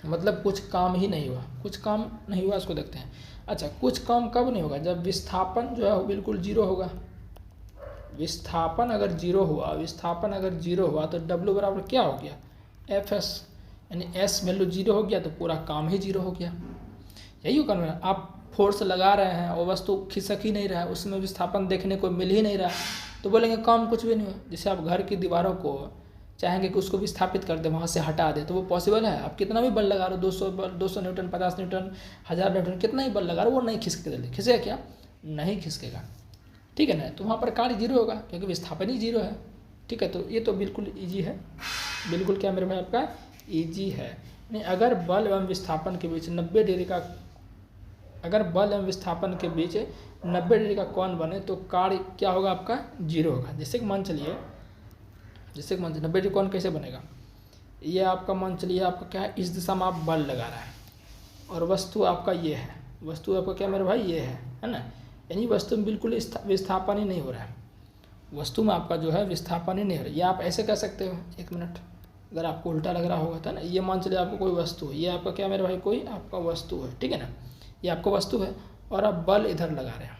मतलब कुछ काम ही नहीं हुआ, कुछ काम नहीं हुआ, इसको देखते हैं। अच्छा, कुछ काम कब नहीं होगा? जब विस्थापन जो है वो बिल्कुल जीरो होगा। विस्थापन अगर जीरो हुआ, विस्थापन अगर जीरो हुआ तो W बराबर क्या हो गया? FS, यानी S वैल्यू जीरो हो गया तो पूरा काम ही जीरो हो गया। यही होगा ना, आप फोर्स लगा रहे हैं और वस्तु खिसक ही नहीं रहा है, उसमें विस्थापन देखने को मिल ही नहीं रहा, तो बोलेंगे काम कुछ भी नहीं हुआ। जैसे आप घर की दीवारों को चाहेंगे कि उसको विस्थापित कर दे, वहाँ से हटा दे, तो वो पॉसिबल है? आप कितना भी बल लगा रहे हो, 200 बल, 200 न्यूटन, 50 न्यूटन, 1000 न्यूटन, कितना ही बल लगा रहे हो, वो नहीं खिसकेगा। खिसकेगा क्या? नहीं खिसकेगा, ठीक है ना। तो वहाँ पर कार्य जीरो होगा क्योंकि विस्थापन ही जीरो है, ठीक है। तो ये तो बिल्कुल ईजी है, बिल्कुल क्या मेरे भाई आपका ईजी है। नहीं, अगर बल एवं विस्थापन के बीच 90 डिग्री का, अगर बल एवं विस्थापन के बीच 90 डिग्री का कोण बने तो कार्य क्या होगा? आपका जीरो होगा। जैसे कि मान चलिए, 90 डिग्री कोण कैसे बनेगा? ये आपका मान चलिए आपका क्या है, इस दिशा में आप बल लगा रहा है और वस्तु आपका ये है, वस्तु आपका क्या मेरे भाई ये है ना। यानी वस्तु में बिल्कुल विस्थापन ही नहीं हो रहा है, वस्तु में आपका जो है विस्थापन ही नहीं हो रहा है। ये आप ऐसे कह सकते हो, एक मिनट, अगर आपको उल्टा लग रहा होगा था ना, ये मान चलिए आपको कोई वस्तु है, ये आपका क्या मेरे भाई कोई आपका वस्तु है, ठीक है ना, ये आपका वस्तु है और आप बल इधर लगा रहे हैं,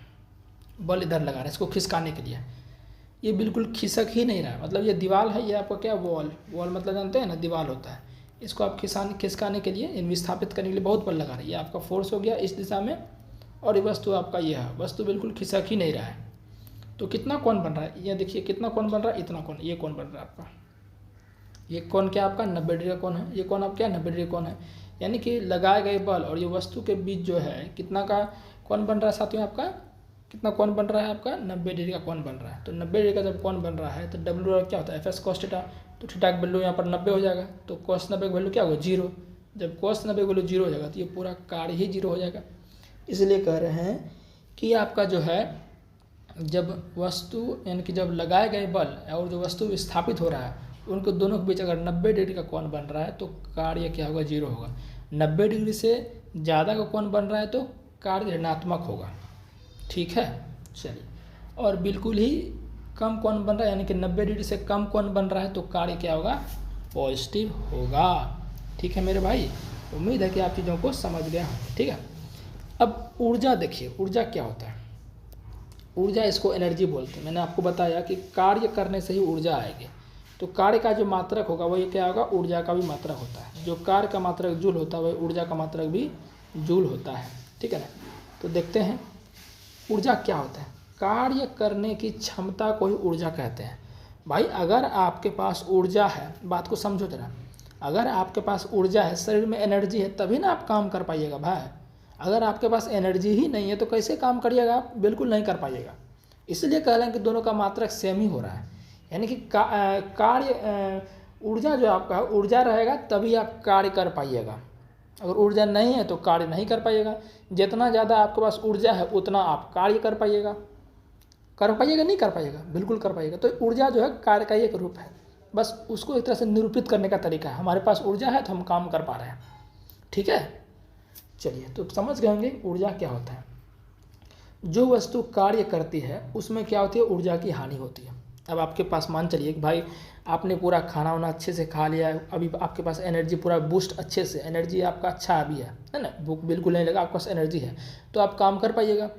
बल इधर लगा रहे हैं इसको खिसकाने के लिए। ये बिल्कुल खिसक ही नहीं रहा है, मतलब ये दीवार है, ये आपका क्या वॉल, वॉल मतलब जानते हैं ना दीवार होता है। इसको आप खिसकाने के लिए, विस्थापित करने के लिए बहुत बल लगा रहे हैं। ये आपका फोर्स हो गया इस दिशा में और ये वस्तु आपका ये है, वस्तु बिल्कुल खिसक ही नहीं रहा है। तो कितना कोण बन रहा है? ये देखिए कितना कोण बन रहा है, इतना कोण, ये कोण बन रहा है आपका। ये कोण क्या आपका 90 डिग्री का कोण है, ये कोण आप क्या 90 डिग्री कोण है। यानी कि लगाए गए बल और ये वस्तु के बीच जो है कितना का कोण बन रहा है साथियों? आपका कितना कोण बन रहा है? आपका 90 डिग्री का कोण बन रहा है। तो 90 डिग्री का जब कोण बन रहा है तो W क्या होता है? FS cos theta. तो थीटा का वैल्यू यहाँ पर 90 हो जाएगा, तो cos 90 का वैल्यू क्या होगा? जीरो। जब cos 90 का वैल्यू जीरो हो जाएगा तो ये पूरा कार्य ही जीरो हो जाएगा। इसलिए कह रहे हैं कि आपका जो है जब वस्तु यानी कि जब लगाए गए बल और जो वस्तु विस्थापित हो रहा है उनको दोनों के बीच अगर 90 डिग्री का कोण बन रहा है तो कार्य क्या होगा? जीरो होगा। 90 डिग्री से ज़्यादा का कोण बन रहा है तो कार्य ऋणात्मक होगा, ठीक है। चलिए, और बिल्कुल ही कम कोण बन रहा है यानी कि 90 डिग्री से कम कोण बन रहा है तो कार्य क्या होगा? पॉजिटिव होगा, ठीक है मेरे भाई। उम्मीद है कि आप चीज़ों को समझ गए हैं, ठीक है। अब ऊर्जा देखिए, ऊर्जा क्या होता है? ऊर्जा इसको एनर्जी बोलते हैं। मैंने आपको बताया कि कार्य करने से ही ऊर्जा आएगी। तो कार्य का जो मात्रक होगा वही क्या होगा? ऊर्जा का भी मात्रक होता है। जो कार्य का मात्रक जूल होता है वही ऊर्जा का मात्रक भी जूल होता है, ठीक है ना। तो देखते हैं ऊर्जा क्या होता है। कार्य करने की क्षमता को ही ऊर्जा कहते हैं। भाई अगर आपके पास ऊर्जा है, बात को समझो जरा, अगर आपके पास ऊर्जा है, शरीर में एनर्जी है, तभी ना आप काम कर पाइएगा भाई। अगर आपके पास एनर्जी ही नहीं है तो कैसे काम करिएगा आप? बिल्कुल नहीं कर पाइएगा। इसलिए कह रहे हैं कि दोनों का मात्रक सेम ही हो रहा है। यानी कि कार्य ऊर्जा जो आपका ऊर्जा रहेगा तभी आप कार्य कर पाइएगा। अगर ऊर्जा नहीं है तो कार्य नहीं कर पाइएगा। जितना ज़्यादा आपके पास ऊर्जा है उतना आप कार्य कर पाइएगा। नहीं कर पाइएगा? बिल्कुल कर पाइएगा। तो ऊर्जा जो है कार्य का एक रूप है, बस उसको एक तरह से निरूपित करने का तरीका है। हमारे पास ऊर्जा है तो हम काम कर पा रहे हैं, ठीक है। चलिए, तो समझ गए होंगे ऊर्जा क्या होता है। जो वस्तु कार्य करती है उसमें क्या होती है? ऊर्जा की हानि होती है। अब आपके पास मान चलिए कि भाई आपने पूरा खाना वाना अच्छे से खा लिया है, अभी आपके पास एनर्जी पूरा बूस्ट अच्छे से, एनर्जी आपका अच्छा अभी है ना, भूख बिल्कुल नहीं लगा, आपके पास एनर्जी है तो आप काम कर पाइएगा।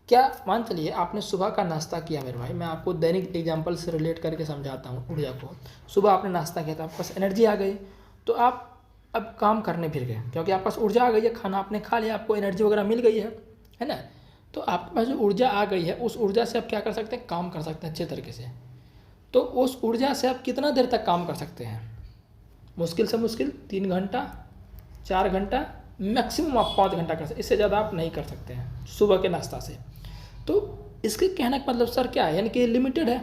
क्या मान चलिए आपने सुबह का नाश्ता किया मेरे भाई, मैं आपको दैनिक एग्जाम्पल से रिलेट करके समझाता हूँ ऊर्जा को। सुबह आपने नाश्ता किया तो आपके पास एनर्जी आ गई, तो आप अब काम करने फिर गए क्योंकि आपके पास ऊर्जा आ गई है, खाना आपने खा लिया, आपको एनर्जी वगैरह मिल गई है ना। तो आपके पास जो ऊर्जा आ गई है उस ऊर्जा से आप क्या कर सकते हैं? काम कर सकते हैं अच्छे तरीके से। तो उस ऊर्जा से आप कितना देर तक काम कर सकते हैं? मुश्किल से मुश्किल 3 घंटा, 4 घंटा, मैक्सिमम आप 5 घंटा कर सकते, इससे ज़्यादा आप नहीं कर सकते हैं सुबह के नाश्ता से। तो इसके कहने का मतलब सर क्या है? यानी कि लिमिटेड है,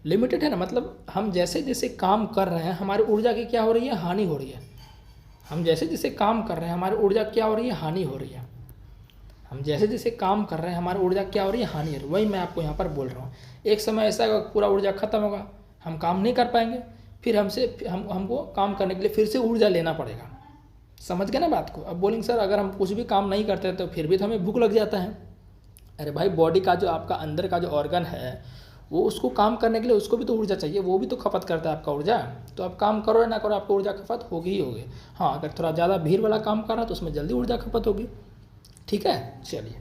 लिमिटेड है ना, मतलब हम जैसे जैसे काम कर रहे हैं हमारी ऊर्जा की क्या हो रही है? हानि हो रही है। हम जैसे जैसे काम कर रहे हैं हमारी ऊर्जा क्या हो रही है? हानि हो रही है। हम जैसे जैसे काम कर रहे हैं हमारी ऊर्जा क्या हो रही है? हानि हो रही है। वही मैं आपको यहाँ पर बोल रहा हूँ। एक समय ऐसा पूरा ऊर्जा खत्म होगा, हम काम नहीं कर पाएंगे। फिर हमको काम करने के लिए फिर से ऊर्जा लेना पड़ेगा। समझ गए ना बात को। अब बोलेंगे सर अगर हम कुछ भी काम नहीं करते तो फिर भी तो हमें भूख लग जाता है। अरे भाई बॉडी का जो आपका अंदर का जो ऑर्गन है वो उसको काम करने के लिए उसको भी तो ऊर्जा चाहिए, वो भी तो खपत करता है आपका ऊर्जा। तो आप काम करो या ना करो आपको ऊर्जा खपत होगी ही होगी। हाँ अगर थोड़ा ज़्यादा भीड़ वाला काम कर रहा है तो उसमें जल्दी ऊर्जा खपत होगी। ठीक है चलिए।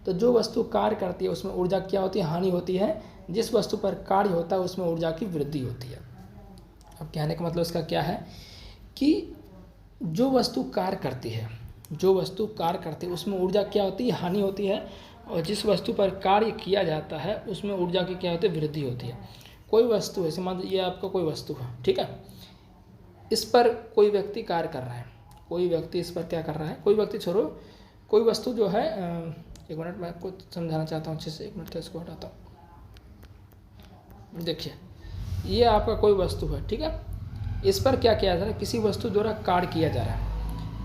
तो जो वस्तु कार्य करती है उसमें ऊर्जा क्या होती है, हानि होती है। जिस वस्तु पर कार्य होता है उसमें ऊर्जा की वृद्धि होती है। अब कहने का मतलब इसका क्या है कि जो वस्तु कार्य करती है, जो वस्तु कार्य करती है उसमें ऊर्जा क्या होती है, हानि होती है। और जिस वस्तु पर कार्य किया जाता है उसमें ऊर्जा की क्या होती है, वृद्धि होती है। कोई वस्तु है, मान लीजिए आपका कोई वस्तु है, ठीक है, इस पर कोई व्यक्ति कार्य कर रहा है, कोई व्यक्ति इस पर क्या कर रहा है, कोई व्यक्ति छोड़ो, कोई वस्तु जो है, एक मिनट मैं आपको समझाना चाहता हूँ अच्छे से, एक मिनट का इसको हटाता हूँ। देखिए ये आपका कोई वस्तु है, ठीक है, इस पर क्या किया जा रहा है, किसी वस्तु द्वारा कार्य किया जा रहा है।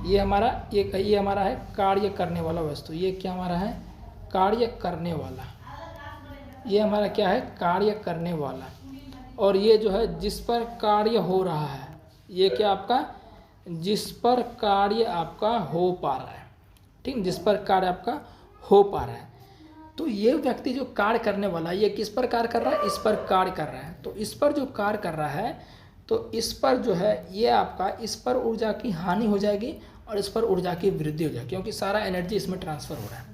ये हमारा है कार्य करने वाला वस्तु। ये क्या हमारा है, कार्य करने वाला। ये हमारा क्या है, कार्य करने वाला। और ये जो है जिस पर कार्य हो रहा है, ये क्या आपका, जिस पर कार्य आपका हो पा रहा है, ठीक, जिस पर कार्य आपका हो पा रहा है। तो ये व्यक्ति जो कार्य करने वाला है ये किस पर कार्य कर रहा है, इस पर कार्य कर रहा है। तो इस पर जो कार्य कर रहा है तो इस पर जो है ये आपका, इस पर ऊर्जा की हानि हो जाएगी और इस पर ऊर्जा की वृद्धि हो जाएगी, क्योंकि सारा एनर्जी इसमें ट्रांसफ़र हो रहा है।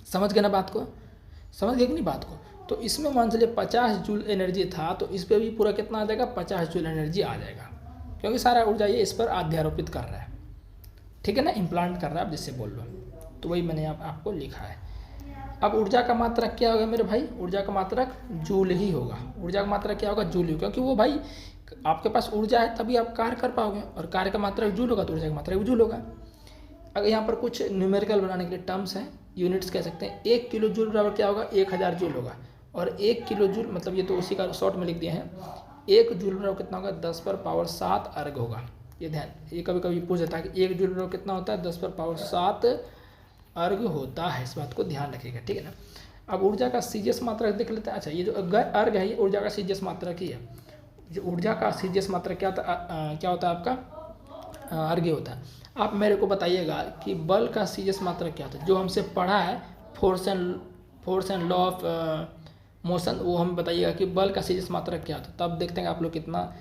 समझ गए ना बात को, समझ गए कि नहीं बात को। तो इसमें मान चलिए 50 जूल एनर्जी था तो इस पर भी पूरा कितना आ जाएगा, 50 जूल एनर्जी आ जाएगा, क्योंकि सारा ऊर्जा ये इस पर अध्यारोपित कर रहा है। ठीक है ना, इम्प्लांट कर रहा है, आप जिससे बोल लो। तो वही मैंने आपको लिखा है। अब ऊर्जा का मात्रक क्या होगा मेरे भाई, ऊर्जा का मात्रक जूल ही होगा। ऊर्जा का मात्रक क्या होगा, जूल ही, क्योंकि वो भाई आपके पास ऊर्जा है तभी आप कार्य कर पाओगे, और कार्य का मात्रक जूल होगा तो ऊर्जा का मात्रक भी जूल होगा। अगर यहाँ पर कुछ न्यूमेरिकल बनाने के लिए टर्म्स हैं, यूनिट्स कह सकते हैं। 1 किलो जूल बराबर क्या होगा, 1000 जूल होगा। और 1 किलो जूल मतलब ये तो उसी का शॉर्ट में लिख दिए हैं। 1 जूल बराबर कितना होगा, 10⁻7 अर्घ होगा। ये ध्यान, ये कभी कभी पूछ जाता है कि 1 जूल बराबर कितना होता है, 10⁻7 अर्घ होता है। इस बात को ध्यान रखिएगा, ठीक है ना। अब ऊर्जा का सीजीएस मात्रक देख लेते हैं। अच्छा, ये जो अर्घ है ये ऊर्जा का सीजीएस मात्रक ही है। जो ऊर्जा का सीजीएस मात्रक क्या होता है आपका, अर्घ होता है। आप मेरे को बताइएगा कि बल का सीजीएस मात्रक क्या होता है, जो हमसे पढ़ा है force and law of motion, वो हमें बताइएगा कि बल का सीजीएस मात्रक क्या होता है। तब देखते हैं आप लोग कितना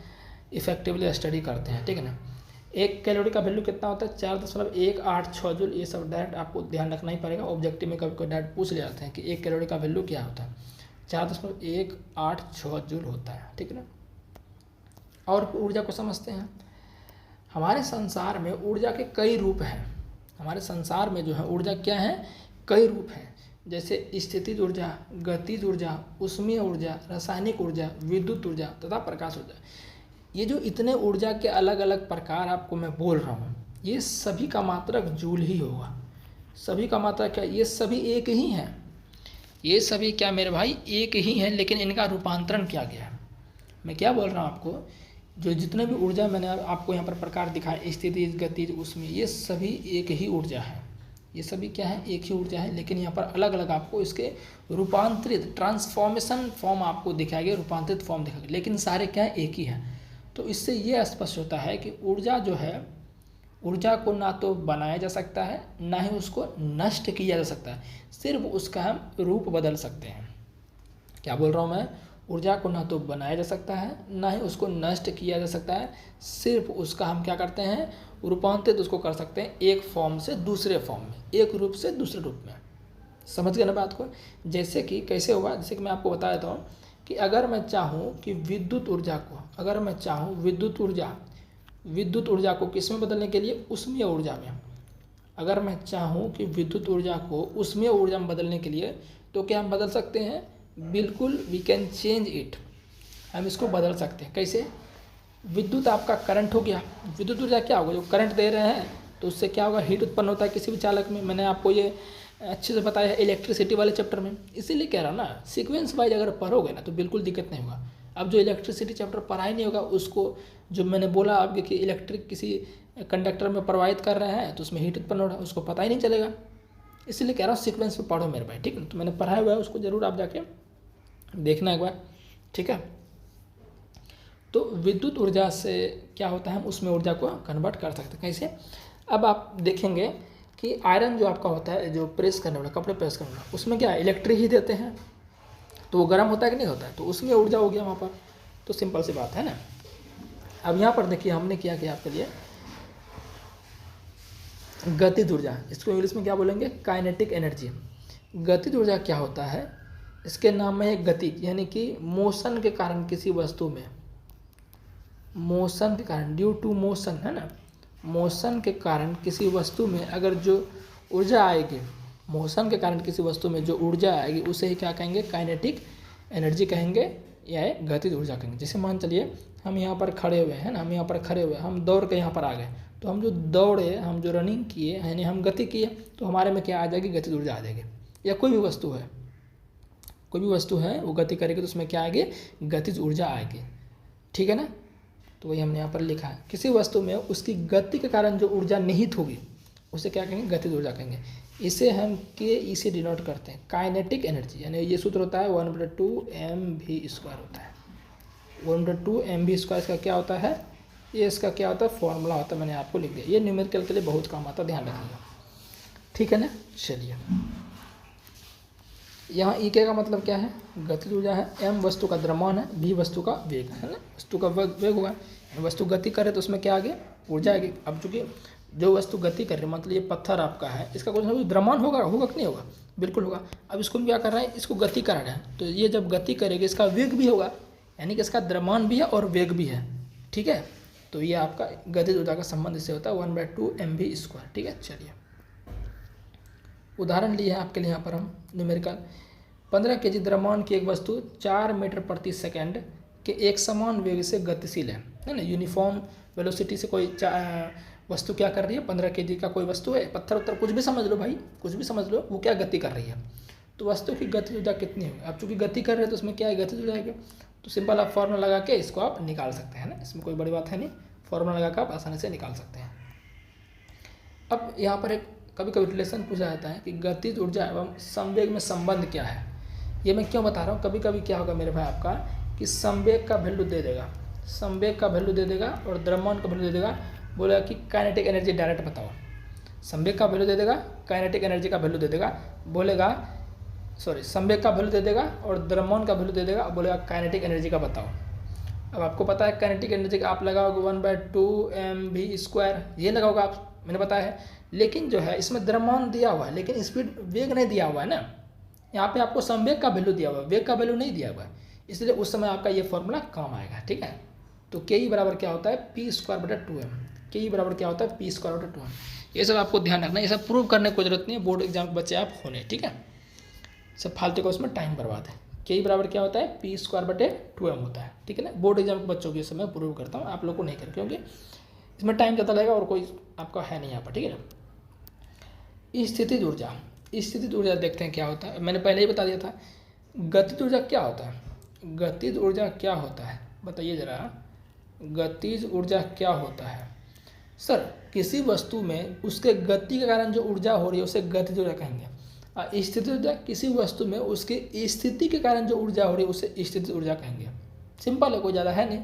इफेक्टिवली स्टडी करते हैं, ठीक है ना। 1 कैलोरी का वैल्यू कितना होता है, 4.186 जूल। ये सब डायरेक्ट आपको ध्यान रखना ही पड़ेगा। ऑब्जेक्टिव में कभी कोई डायरेक्ट पूछ ले जाते हैं कि 1 कैलोरी का वैल्यू क्या होता है, 4.186 जूल होता है, ठीक है ना। और ऊर्जा को समझते हैं। हमारे संसार में ऊर्जा के कई रूप हैं। हमारे संसार में जो है ऊर्जा क्या है, कई रूप हैं। जैसे स्थितिज ऊर्जा, गतिज ऊर्जा, ऊष्मीय ऊर्जा, रासायनिक ऊर्जा, विद्युत ऊर्जा तथा प्रकाश ऊर्जा। ये जो इतने ऊर्जा के अलग अलग प्रकार आपको मैं बोल रहा हूँ, ये सभी का मात्रक जूल ही होगा। सभी का मात्रक क्या, ये सभी एक ही हैं। ये सभी क्या मेरे भाई, एक ही हैं, लेकिन इनका रूपांतरण किया गया है। मैं क्या बोल रहा हूँ आपको, जो जितने भी ऊर्जा मैंने आपको यहाँ पर प्रकार दिखाए, स्थितिज, गतिज, ऊष्मीय, ये सभी एक ही ऊर्जा है। ये सभी क्या है, एक ही ऊर्जा है, लेकिन यहाँ पर अलग अलग आपको इसके रूपांतरित ट्रांसफॉर्मेशन फॉर्म आपको दिखाया गया, रूपांतरित फॉर्म दिखाया गया, लेकिन सारे क्या है, एक ही है। तो इससे ये स्पष्ट होता है कि ऊर्जा जो है, ऊर्जा को ना तो बनाया जा सकता है ना ही उसको नष्ट किया जा सकता है, सिर्फ उसका हम रूप बदल सकते हैं। क्या बोल रहा हूँ मैं, ऊर्जा को ना तो बनाया जा सकता है ना ही उसको नष्ट किया जा सकता है, सिर्फ उसका हम क्या करते हैं, रूपांतरित उसको कर सकते हैं, एक फॉर्म से दूसरे फॉर्म में, एक रूप से दूसरे रूप में। समझ गए ना बात को। जैसे कि कैसे होगा, जैसे कि मैं आपको बता देता हूँ कि अगर मैं चाहूँ कि विद्युत ऊर्जा को, अगर मैं चाहूँ विद्युत ऊर्जा को किस में बदलने के लिए, ऊष्मीय ऊर्जा में। अगर मैं चाहूँ कि विद्युत ऊर्जा को ऊष्मीय ऊर्जा में बदलने के लिए, तो क्या हम बदल सकते हैं, बिल्कुल, वी कैन चेंज इट। हम इसको बदल सकते हैं। कैसे, विद्युत आपका करंट हो गया, विद्युत ऊर्जा क्या होगा, जो करंट दे रहे हैं तो उससे क्या होगा, हीट उत्पन्न होता है किसी भी चालक में। मैंने आपको ये अच्छे से बताया है इलेक्ट्रिसिटी वाले चैप्टर में, इसीलिए कह रहा हूँ ना, सीक्वेंस वाइज अगर पढ़ोगे ना तो बिल्कुल दिक्कत नहीं होगा। अब जो इलेक्ट्रिसिटी चैप्टर पढ़ा ही नहीं होगा, उसको जो मैंने बोला आपके कि इलेक्ट्रिक किसी कंडक्टर में प्रवाहित कर रहे हैं तो उसमें हीट उत्पन्न हो रहा है, उसको पता ही नहीं चलेगा। इसीलिए कह रहा हूँ सीक्वेंस में पढ़ो मेरे भाई, ठीक है। तो मैंने पढ़ाया हुआ है, उसको जरूर आप जाके देखना एक बार। ठीक है। तो विद्युत ऊर्जा से क्या होता है, हम उसमें ऊर्जा को कन्वर्ट कर सकते हैं। कैसे? अब आप देखेंगे कि आयरन जो आपका होता है, जो प्रेस करने वाला, कपड़े प्रेस करने वाला, उसमें क्या इलेक्ट्रिक ही देते हैं, तो वो गर्म होता है कि नहीं होता है, तो उसमें ऊर्जा हो गया वहाँ पर। तो सिंपल सी बात है ना। अब यहाँ पर देखिए हमने क्या किया आपके लिए, गतिज ऊर्जा, इसको इंग्लिश में क्या बोलेंगे, काइनेटिक एनर्जी। गतिज ऊर्जा क्या होता है, इसके नाम में है गति, यानी कि मोशन के कारण किसी वस्तु में, मोशन के कारण, ड्यू टू मोशन, है ना, मोशन के कारण किसी वस्तु में अगर जो ऊर्जा आएगी, मोशन के कारण किसी वस्तु में जो ऊर्जा आएगी उसे ही क्या कहेंगे, काइनेटिक एनर्जी कहेंगे या गतिज ऊर्जा कहेंगे। जैसे मान चलिए हम यहाँ पर खड़े हुए हैं ना, हम यहाँ पर खड़े हुए, हम दौड़ के यहाँ पर आ गए, तो हम जो दौड़े, हम जो रनिंग किए, यानी हम गति किए, तो हमारे में क्या आ जाएगी, गतिज ऊर्जा आ जाएगी। या कोई भी वस्तु है, कोई भी वस्तु है वो गति करेगी तो उसमें क्या आएगी, गतिज ऊर्जा आएगी। ठीक है ना। तो वही हमने यहाँ पर लिखा है, किसी वस्तु में उसकी गति के कारण जो ऊर्जा निहित होगी उसे क्या कहेंगे, गतिज ऊर्जा कहेंगे। इसे हम के ई से डिनोट करते हैं, काइनेटिक एनर्जी, यानी ये सूत्र होता है 1/2 mv² होता है, 1/2 mv²। इसका क्या होता है, ये इसका क्या होता है, फॉर्मूला होता है, मैंने आपको लिख दिया। ये न्यूमेरिकल के लिए बहुत काम आता है, ध्यान रखिएगा। ठीक है ना। चलिए, यहाँ ई के का मतलब क्या है, गतिज ऊर्जा है, एम वस्तु का द्रव्यमान है, भी वस्तु का वेग है ना, वस्तु का वेग होगा, वस्तु गति करे तो उसमें क्या आगे, ऊर्जा आएगी। अब चूंकि जो वस्तु गति कर रही है, मतलब ये पत्थर आपका है, इसका कुछ ना कुछ द्रव्यमान होगा कि नहीं होगा, बिल्कुल होगा। अब इसको क्या कर रहा है, इसको गति करा रहा है, तो ये जब गति करेगी इसका वेग भी होगा, यानी कि इसका द्रव्यमान भी है और वेग भी है। ठीक है। तो ये आपका गतिज ऊर्जा का संबंध इससे होता है 1/2 mv²। ठीक है। चलिए, उदाहरण लिए हैं आपके लिए यहाँ पर हम न्यूमेरिकल। 15 kg द्रव्यमान की एक वस्तु 4 मीटर प्रति सेकंड के एक समान वेग से गतिशील है ना, यूनिफॉर्म वेलोसिटी से कोई वस्तु क्या कर रही है, 15 kg का कोई वस्तु है, पत्थर उत्तर कुछ भी समझ लो भाई, कुछ भी समझ लो, वो क्या गति कर रही है, तो वस्तु की गतिज ऊर्जा कितनी होगी। अब चूंकि गति कर रहे हैं तो उसमें क्या है, गतिज ऊर्जा है, तो सिंपल आप फॉर्मूला लगा के इसको आप निकाल सकते हैं ना, इसमें कोई बड़ी बात है नहीं, फॉर्मूला लगा कर आप आसानी से निकाल सकते हैं। अब यहाँ पर एक कभी कभी रिलेशन पूछा जाता है कि गतिज ऊर्जा एवं संवेग में संबंध क्या है। ये मैं क्यों बता रहा हूँ, कभी कभी क्या होगा मेरे भाई आपका, कि संवेग का वैल्यू दे देगा, संवेग का वैल्यू दे देगा और द्रव्यमान का वैल्यू दे देगा, बोलेगा कि काइनेटिक एनर्जी डायरेक्ट बताओ। संवेग का वैल्यू दे देगा, काइनेटिक एनर्जी का वैल्यू दे देगा, बोलेगा संवेग का वैल्यू दे देगा और द्रव्यमान का वैल्यू दे देगा, बोलेगा काइनेटिक एनर्जी का बताओ। अब आपको पता है काइनेटिक एनर्जी का आप लगाओगे 1/2 mv², ये लगाओगे आप, मैंने बताया है। लेकिन जो है इसमें द्रव्यमान दिया हुआ है, लेकिन स्पीड वेग नहीं दिया हुआ है ना, यहाँ पे आपको संवेग का वैल्यू दिया हुआ है, वेग का वैल्यू नहीं दिया हुआ है, इसलिए उस समय आपका ये फॉर्मूला काम आएगा। ठीक है। तो के ई बराबर क्या होता है, p²/2m, के ई बराबर क्या होता है, p²/2m। ये सब आपको ध्यान रखना है, ये सब प्रूव करने की जरूरत नहीं है, बोर्ड एग्जाम के बच्चे आप होने। ठीक है। सब फालतू का उसमें टाइम बर्बाद है। के ई बराबर क्या होता है, p²/2m होता है। ठीक है ना। बोर्ड एग्जाम के बच्चों के समय प्रूव करता हूँ, आप लोग को नहीं कर, क्योंकि इसमें टाइम ज़्यादा लगेगा और कोई आपका है नहीं यहाँ पर। ठीक है ना। स्थितिज ऊर्जा, स्थितिज ऊर्जा देखते हैं क्या होता है, मैंने पहले ही बता दिया था। गतिज ऊर्जा क्या होता है, गतिज ऊर्जा क्या होता है, बताइए ज़रा, गतिज ऊर्जा क्या होता है। सर, किसी वस्तु में उसके गति के कारण जो ऊर्जा हो रही है उसे गतिज ऊर्जा कहेंगे। स्थितिज ऊर्जा, किसी वस्तु में उसकी स्थिति के कारण जो ऊर्जा हो रही है उसे स्थितिज ऊर्जा कहेंगे। सिंपल है, कोई ज़्यादा है नहीं।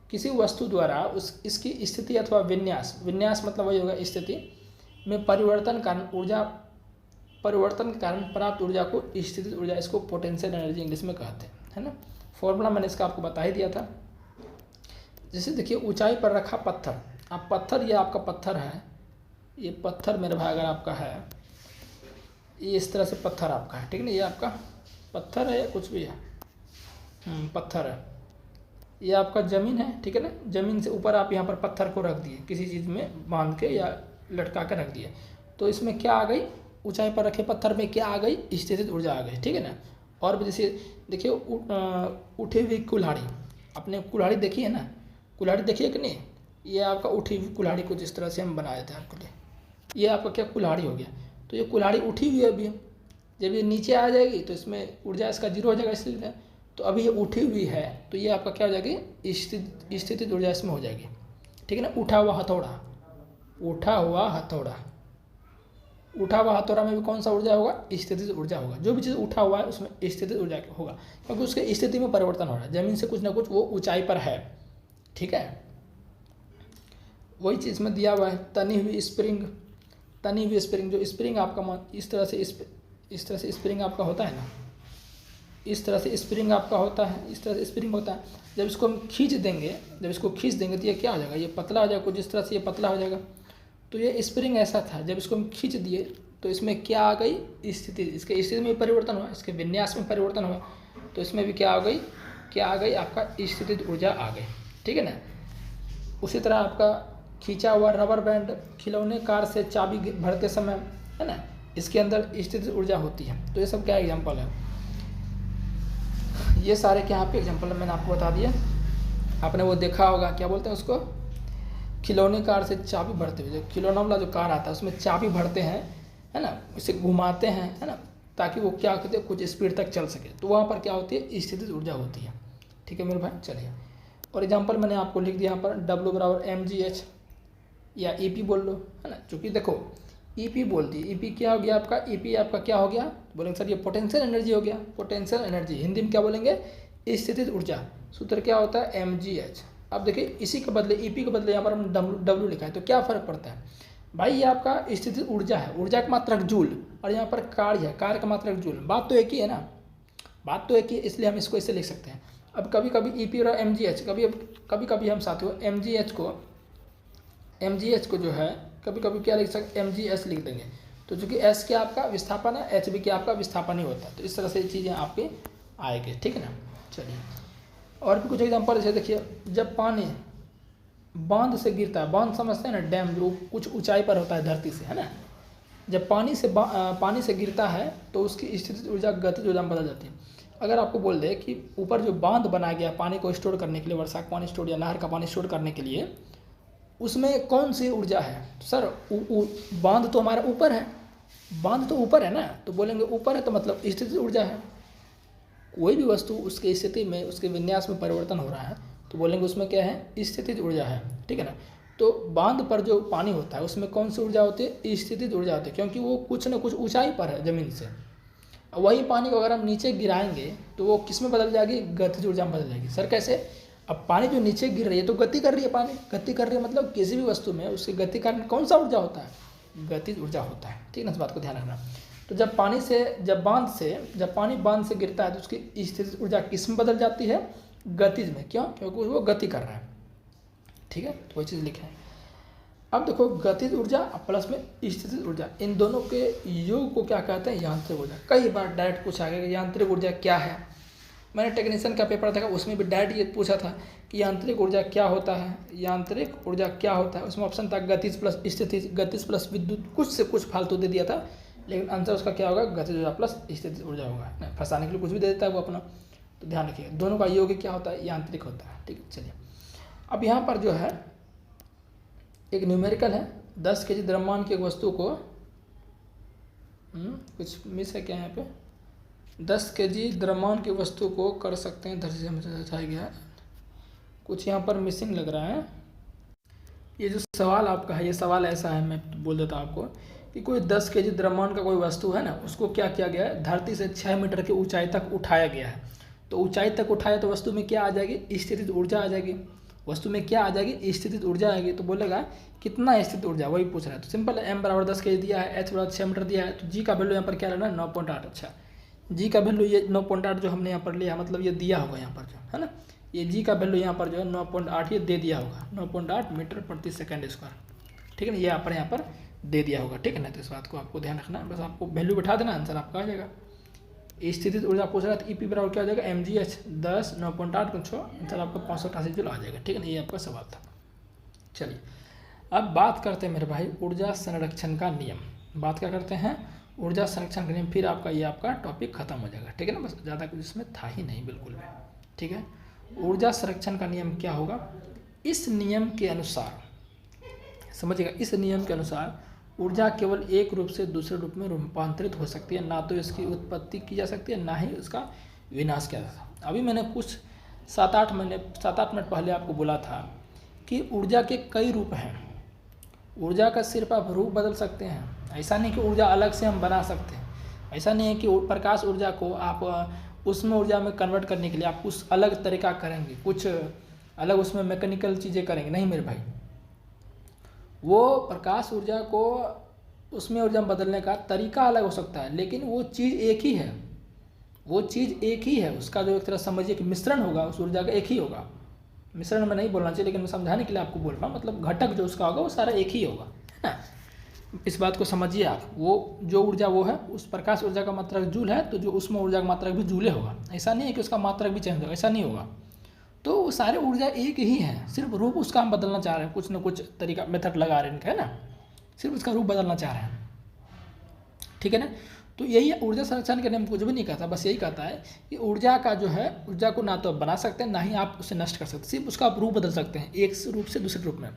किसी वस्तु द्वारा इसकी स्थिति अथवा विन्यास, विन्यास मतलब वही होगा स्थिति में परिवर्तन के कारण प्राप्त ऊर्जा को स्थितिज ऊर्जा, इसको पोटेंशियल एनर्जी इंग्लिश में कहते हैं, है ना। फॉर्मूला मैंने इसका आपको बता ही दिया था। जैसे देखिए, ऊंचाई पर रखा पत्थर, आप पत्थर, ये आपका पत्थर है, ये पत्थर मेरे भाई अगर आपका है, ये इस तरह से पत्थर आपका है, ठीक है ना, ये आपका पत्थर है या कुछ भी है, पत्थर है, ये आपका ज़मीन है। ठीक है ना। ज़मीन से ऊपर आप यहाँ पर पत्थर को रख दिए, किसी चीज़ में बांध के या लटका के रख दिए, तो इसमें क्या आ गई, ऊंचाई पर रखे पत्थर में क्या आ गई, स्थितिज ऊर्जा आ गई। ठीक है ना। और भी जैसे देखिए, उठी हुई कुल्हाड़ी, आपने कुल्हाड़ी देखी है ना, कुल्हाड़ी देखी है कि नहीं, ये आपका उठी हुई कुल्हाड़ी को जिस तरह से हम बनाए थे आपके लिए, ये आपका क्या कुल्हाड़ी हो गया। तो ये कुल्हाड़ी उठी हुई है अभी, जब ये नीचे आ जाएगी तो इसमें ऊर्जा इसका जीरो हो जाएगा, इसलिए तो अभी ये उठी हुई है, तो ये आपका क्या हो जाएगी, स्थितिज ऊर्जा इसमें हो जाएगी। ठीक है ना। उठा हुआ हथौड़ा, उठा हुआ हथौड़ा, उठा हुआ हथौड़ा में भी कौन सा ऊर्जा होगा? स्थितिज ऊर्जा होगा। जो भी चीज़ उठा हुआ है उसमें स्थितिज ऊर्जा होगा, क्योंकि उसके स्थिति में परिवर्तन हो रहा है, जमीन से कुछ ना कुछ वो ऊंचाई पर है। ठीक है, वही चीज़ में दिया हुआ है तनी हुई स्प्रिंग। तनी हुई स्प्रिंग, जो स्प्रिंग आपका इस तरह से स्प्रिंग आपका होता है ना, इस तरह से स्प्रिंग आपका होता है, इस तरह से स्प्रिंग होता है। जब इसको हम खींच देंगे, तो ये क्या हो जाएगा? ये पतला हो जाएगा। कुछ इस तरह से ये पतला हो जाएगा। तो ये स्प्रिंग ऐसा था, जब इसको हम खींच दिए तो इसमें क्या आ गई? स्थिति। इसके स्थिति में परिवर्तन हुआ, इसके विन्यास में परिवर्तन हुआ, तो इसमें भी क्या आ गई? आपका स्थितिज ऊर्जा आ गई। ठीक है ना। उसी तरह आपका खींचा हुआ रबर बैंड, खिलौने कार से चाबी भरते समय, है ना, इसके अंदर स्थितिज ऊर्जा होती है। तो ये सब क्या एग्जाम्पल है? ये सारे क्या यहाँ पे एग्जाम्पल मैंने आपको बता दिया। आपने वो देखा होगा, क्या बोलते हैं उसको? खिलौने कार से चाबी भरते हुए, जो खिलौना वाला जो कार आता है उसमें चाबी भरते हैं, है ना, इसे घुमाते हैं, है ना, ताकि वो क्या कहते हैं, कुछ स्पीड तक चल सके। तो वहाँ पर क्या होती है? स्थितिज ऊर्जा होती है। ठीक है मेरे भाई, चलिए। और एग्जाम्पल मैंने आपको लिख दिया यहाँ पर, W बराबर mgh या EP बोल लो, है ना। चूँकि देखो EP बोल दी, EP क्या हो गया आपका? EP आपका क्या हो गया? बोलेंगे सर ये पोटेंशियल एनर्जी हो गया। पोटेंशियल एनर्जी हिंदी में क्या बोलेंगे? स्थितिज ऊर्जा। सूत्र क्या होता है? mgh। अब देखिए इसी के बदले, EP के बदले यहाँ पर हम W लिखा है, तो क्या फ़र्क पड़ता है भाई? ये आपका स्थितिज ऊर्जा है, ऊर्जा का मात्रक जूल, और यहाँ पर कार्य है, कार्य का मात्रक जूल। बात तो एक ही है ना, बात तो एक ही है, इसलिए हम इसको ऐसे लिख सकते हैं। अब कभी कभी EP और mgh, कभी कभी हम साथियों mgh को जो है कभी कभी क्या लिख सकते? mgs लिख देंगे। तो चूँकि S क्या आपका विस्थापन है, H भी क्या आपका विस्थापन ही होता है। तो इस तरह से चीज़ें आपके आएंगे। ठीक है ना। चलिए और भी कुछ एग्जांपल जैसे देखिए, जब पानी बांध से गिरता है, बांध समझते हैं ना, डैम जो कुछ ऊंचाई पर होता है धरती से, है ना। जब पानी से गिरता है तो उसकी स्थितिज ऊर्जा गतिज ऊर्जा में बदल जाती है। अगर आपको बोल दे कि ऊपर जो बांध बनाया गया पानी को स्टोर करने के लिए, वर्षा का पानी स्टोर या नहर का पानी स्टोर करने के लिए, उसमें कौन सी ऊर्जा है? सर बांध तो हमारा ऊपर है, बांध तो ऊपर है ना, तो बोलेंगे ऊपर है तो मतलब स्थितिज ऊर्जा है। कोई भी वस्तु उसके स्थिति में, उसके विन्यास में परिवर्तन हो रहा है तो बोलेंगे उसमें क्या है? स्थितिज ऊर्जा है। ठीक है ना। तो बांध पर जो पानी होता है उसमें कौन सी ऊर्जा होती है? स्थितिज ऊर्जा होती है, क्योंकि वो कुछ न कुछ ऊंचाई पर है ज़मीन से। वही पानी को अगर हम नीचे गिराएंगे तो वो किस में बदल जाएगी? गतिज ऊर्जा में बदल जाएगी। सर कैसे? अब पानी जो नीचे गिर रही है तो गति कर रही है, पानी गति कर रही है, मतलब किसी भी वस्तु में उसकी गति कारण कौन सा ऊर्जा होता है? गतिज ऊर्जा होता है। ठीक है ना, इस बात को ध्यान रखना। तो जब पानी बांध से गिरता है तो उसकी स्थितिज ऊर्जा किस में बदल जाती है? गतिज में। क्यों? क्योंकि वो गति कर रहा है। ठीक है, तो वही चीज़ लिखे हैं। अब देखो गतिज ऊर्जा प्लस में स्थितिज ऊर्जा, इन दोनों के योग को क्या कहते हैं? यांत्रिक ऊर्जा। कई बार डायरेक्ट पूछा गया कि यांत्रिक ऊर्जा क्या है। मैंने टेक्नीशियन का पेपर देखा, उसमें भी डायरेक्ट ये पूछा था कि यांत्रिक ऊर्जा क्या होता है, यांत्रिक ऊर्जा क्या होता है। उसमें ऑप्शन था गतिज प्लस स्थितिज, गतिज प्लस विद्युत, कुछ से कुछ फालतू दे दिया था, लेकिन आंसर उसका क्या होगा? गतिज ऊर्जा प्लस स्थितिज ऊर्जा होगा। फंसाने के लिए कुछ भी दे देता है वो अपना, तो ध्यान रखिए दोनों का योग क्या होता है? यांत्रिक होता है। ठीक है, चलिए अब यहाँ पर जो है एक न्यूमेरिकल है, 10 kg द्रव्यमान की एक वस्तु को कुछ मिस है क्या यहाँ पे? 10 kg द्रव्यमान की वस्तु को कर सकते हैं, धरती से हमें दर्शाया गया है, कुछ यहाँ पर मिसिंग लग रहा है। ये जो सवाल आपका है, ये सवाल ऐसा है, मैं बोल देता हूँ आपको कि कोई 10 kg द्रव्यमान का कोई वस्तु है ना, उसको क्या किया गया है? धरती से 6 मीटर की ऊंचाई तक उठाया गया है। तो ऊंचाई तक उठाया तो वस्तु में क्या आ जाएगी? स्थितिज ऊर्जा आ जाएगी। वस्तु में क्या आ जाएगी? स्थितिज ऊर्जा आएगी। तो बोलेगा कितना स्थितिज ऊर्जा, वही पूछ रहा है। तो सिंपल है, m बराबर 10 kg दिया है, h बराबर 6 मीटर दिया है, तो g का वैल्यू यहाँ पर क्या लेना है? 9.8। अच्छा, g का वैल्यू ये 9.8 जो हमने यहाँ पर लिया, मतलब ये दिया होगा यहाँ पर जो है ना, ये g का वैल्यू यहाँ पर जो है 9.8 ये दे दिया होगा, 9.8 मीटर प्रति सेकंड स्क्वायर। ठीक है ना, ये यहाँ पर दे दिया होगा। ठीक है ना, तो इस बात को आपको ध्यान रखना, बस आपको वैल्यू बैठा देना, आंसर आपका आ जाएगा। स्थितिज ऊर्जा पूछ रहा है तो EP बराबर क्या हो जाएगा? mgh 10 9.8 को 6, आंसर आपका 588 जूल आ जाएगा। ठीक है ना, ये आपका सवाल था। चलिए अब बात करते हैं मेरे भाई ऊर्जा संरक्षण का नियम। बात क्या करते हैं? ऊर्जा संरक्षण का नियम। फिर आपका ये आपका टॉपिक खत्म हो जाएगा। ठीक है ना, बस ज़्यादा कुछ इसमें था ही नहीं बिल्कुल भी। ठीक है, ऊर्जा संरक्षण का नियम क्या होगा? इस नियम के अनुसार, समझिएगा, इस नियम के अनुसार ऊर्जा केवल एक रूप से दूसरे रूप में रूपांतरित हो सकती है, ना तो इसकी उत्पत्ति की जा सकती है, ना ही उसका विनाश किया जा सकता। अभी मैंने कुछ 7-8 मिनट पहले आपको बोला था कि ऊर्जा के कई रूप हैं। ऊर्जा का सिर्फ आप रूप बदल सकते हैं, ऐसा नहीं कि ऊर्जा अलग से हम बना सकते हैं। ऐसा नहीं है कि प्रकाश ऊर्जा को आप उसमें ऊर्जा में कन्वर्ट करने के लिए आप कुछ अलग तरीका करेंगे, कुछ अलग उसमें मैकेनिकल चीज़ें करेंगे, नहीं मेरे भाई। वो प्रकाश ऊर्जा को उसमें ऊर्जा में बदलने का तरीका अलग हो सकता है, लेकिन वो चीज़ एक ही है, वो चीज़ एक ही है। उसका जो एक तरह समझिए कि मिश्रण होगा उस ऊर्जा का एक ही होगा। मिश्रण में नहीं बोलना चाहिए, लेकिन मैं समझाने के लिए आपको बोल रहा हूँ, मतलब घटक जो उसका होगा वो सारा एक ही होगा, है ना। इस बात को समझिए आप। वो जो ऊर्जा वो है, उस प्रकाश ऊर्जा का मात्रक जूल है, तो जो उसमें ऊर्जा का मात्रक भी जूले होगा। ऐसा नहीं है कि उसका मात्रक भी चेंज होगा, ऐसा नहीं होगा। तो वो सारे ऊर्जा एक ही है, सिर्फ रूप उसका हम बदलना चाह रहे हैं, कुछ ना कुछ तरीका मेथड लगा रहे हैं इनका, है ना, सिर्फ उसका रूप बदलना चाह रहे हैं, ठीक है ना। तो यही ऊर्जा संरक्षण के नियम कुछ भी नहीं कहता, बस यही कहता है कि ऊर्जा का जो है, ऊर्जा को ना तो आप बना सकते हैं, ना ही आप उसे नष्ट कर सकते हैं, सिर्फ उसका आप रूप बदल सकते हैं एक रूप से दूसरे रूप में।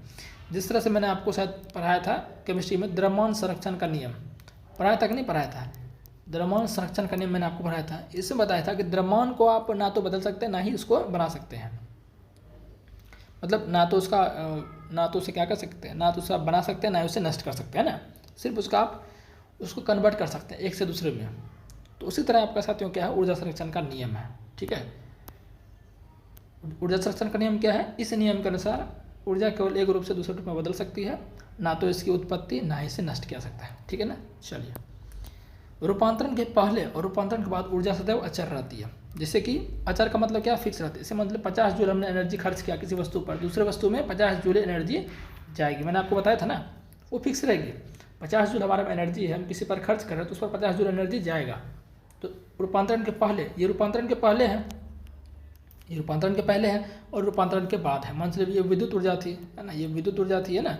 जिस तरह से मैंने आपको शायद पढ़ाया था केमिस्ट्री में, द्रव्यमान संरक्षण का नियम पढ़ाया था कि नहीं पढ़ाया था, द्रव्यमान संरक्षण का नियम मैंने आपको पढ़ाया था। इसमें बताया था कि द्रव्यमान को आप ना तो बदल सकते हैं, ना ही उसको बना सकते हैं। मतलब ना तो उसे क्या कर सकते हैं, ना तो उसे आप बना सकते हैं, ना ही उसे नष्ट कर सकते हैं ना, सिर्फ उसका आप उसको कन्वर्ट कर सकते हैं एक से दूसरे में। तो उसी तरह आपका साथियों क्या है, ऊर्जा संरक्षण का नियम है, ठीक है। ऊर्जा संरक्षण का नियम क्या है, इस नियम के अनुसार ऊर्जा केवल एक रूप से दूसरे रूप में बदल सकती है, ना तो इसकी उत्पत्ति ना ही इसे नष्ट किया सकता है, ठीक है ना। चलिए, रूपांतरण के पहले और रूपांतरण के बाद ऊर्जा सदैव अचर रहती है। जैसे कि अचर का मतलब क्या, फिक्स रहती है। इससे मतलब 50 जूल हमने एनर्जी खर्च किया किसी वस्तु पर, दूसरे वस्तु में 50 जूल एनर्जी जाएगी, मैंने आपको बताया था ना, वो फिक्स रहेगी। 50 जूल हमारा एनर्जी है, हम किसी पर खर्च कर रहे हैं तो उस पर 50 जूल एनर्जी जाएगा। तो रूपांतरण के पहले, ये रूपांतरण के पहले है, ये रूपांतरण के पहले है, और रूपांतरण के बाद है। मान लीजिए ये विद्युत ऊर्जा थी, है ना, ये विद्युत ऊर्जा थी, है ना,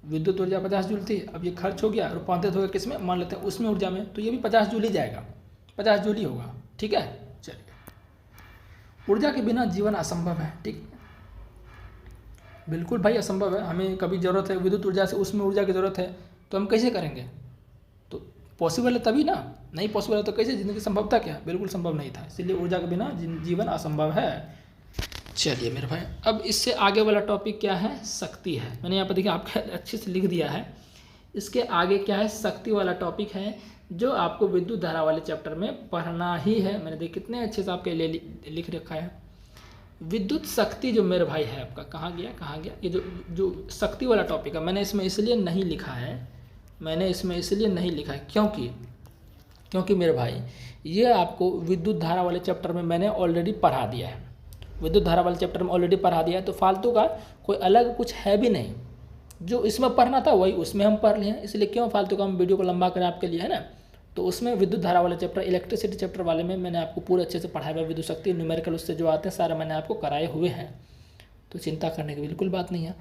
विद्युत ऊर्जा 50 जूल थी, अब ये खर्च हो गया, रूपांतरित हो गया किस में, मान लेते हैं उसमें ऊर्जा में, तो ये भी 50 जूल ही जाएगा, 50 जूल ही होगा, ठीक है। चलिए, ऊर्जा के बिना जीवन असंभव है, ठीक, बिल्कुल भाई असंभव है। हमें कभी ज़रूरत है विद्युत ऊर्जा से, उसमें ऊर्जा की ज़रूरत है, तो हम कैसे करेंगे, तो पॉसिबल है तभी ना, नहीं पॉसिबल है तो कैसे, जिंदगी संभव था क्या, बिल्कुल संभव नहीं था, इसलिए ऊर्जा के बिना जीवन असंभव है। चलिए मेरे भाई, अब इससे आगे वाला टॉपिक क्या है, शक्ति है। मैंने यहाँ पर देखिए आपके अच्छे से लिख दिया है, इसके आगे क्या है, शक्ति वाला टॉपिक है, जो आपको विद्युत धारा वाले चैप्टर में पढ़ना ही है। मैंने देखिए कितने अच्छे से आपके लिए लिख रखा है। विद्युत शक्ति जो मेरे भाई है आपका, कहाँ गया ये जो शक्ति वाला टॉपिक है, मैंने इसमें इसलिए नहीं लिखा है, क्योंकि मेरे भाई ये आपको विद्युत धारा वाले चैप्टर में मैंने ऑलरेडी पढ़ा दिया है, विद्युत धारा वाले चैप्टर में ऑलरेडी पढ़ा दिया है, तो फालतू का कोई अलग कुछ है भी नहीं। जो इसमें पढ़ना था वही उसमें हम पढ़ लिए हैं, इसलिए क्यों फालतू का हम वीडियो को लंबा करें आपके लिए, है ना। तो उसमें विद्युत धारा वाले चैप्टर, इलेक्ट्रिसिटी चैप्टर वाले में मैंने आपको पूरे अच्छे से पढ़ाया हुआ, विद्युत शक्ति न्यूमेरिकल उससे जो आते हैं सारे मैंने आपको कराए हुए हैं, तो चिंता करने की बिल्कुल बात नहीं है।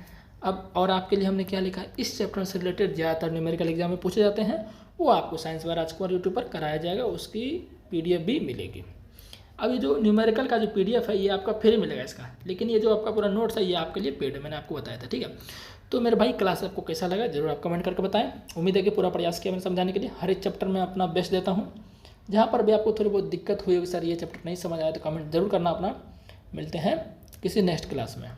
अब और आपके लिए हमने क्या लिखा है, इस चैप्टर से रिलेटेड ज़्यादातर न्यूमेरिकल एग्जाम में पूछे जाते हैं, वो आपको साइंस बाय राजकुमार यूट्यूब पर कराया जाएगा, उसकी PDF भी मिलेगी। अब ये जो न्यूमेरिकल का जो PDF है ये आपका फ्री मिलेगा इसका, लेकिन ये जो आपका पूरा नोट्स है ये आपके लिए पेड है, मैंने आपको बताया था, ठीक है। तो मेरे भाई क्लास आपको कैसा लगा जरूर आप कमेंट करके बताएं। उम्मीद है कि पूरा प्रयास किया मैंने समझाने के लिए, हर एक चैप्टर में अपना बेस्ट देता हूँ। जहाँ पर भी आपको थोड़ी बहुत दिक्कत हुई होगी, सर ये चैप्टर नहीं समझ आया, तो कमेंट जरूर करना अपना। मिलते हैं किसी नेक्स्ट क्लास में।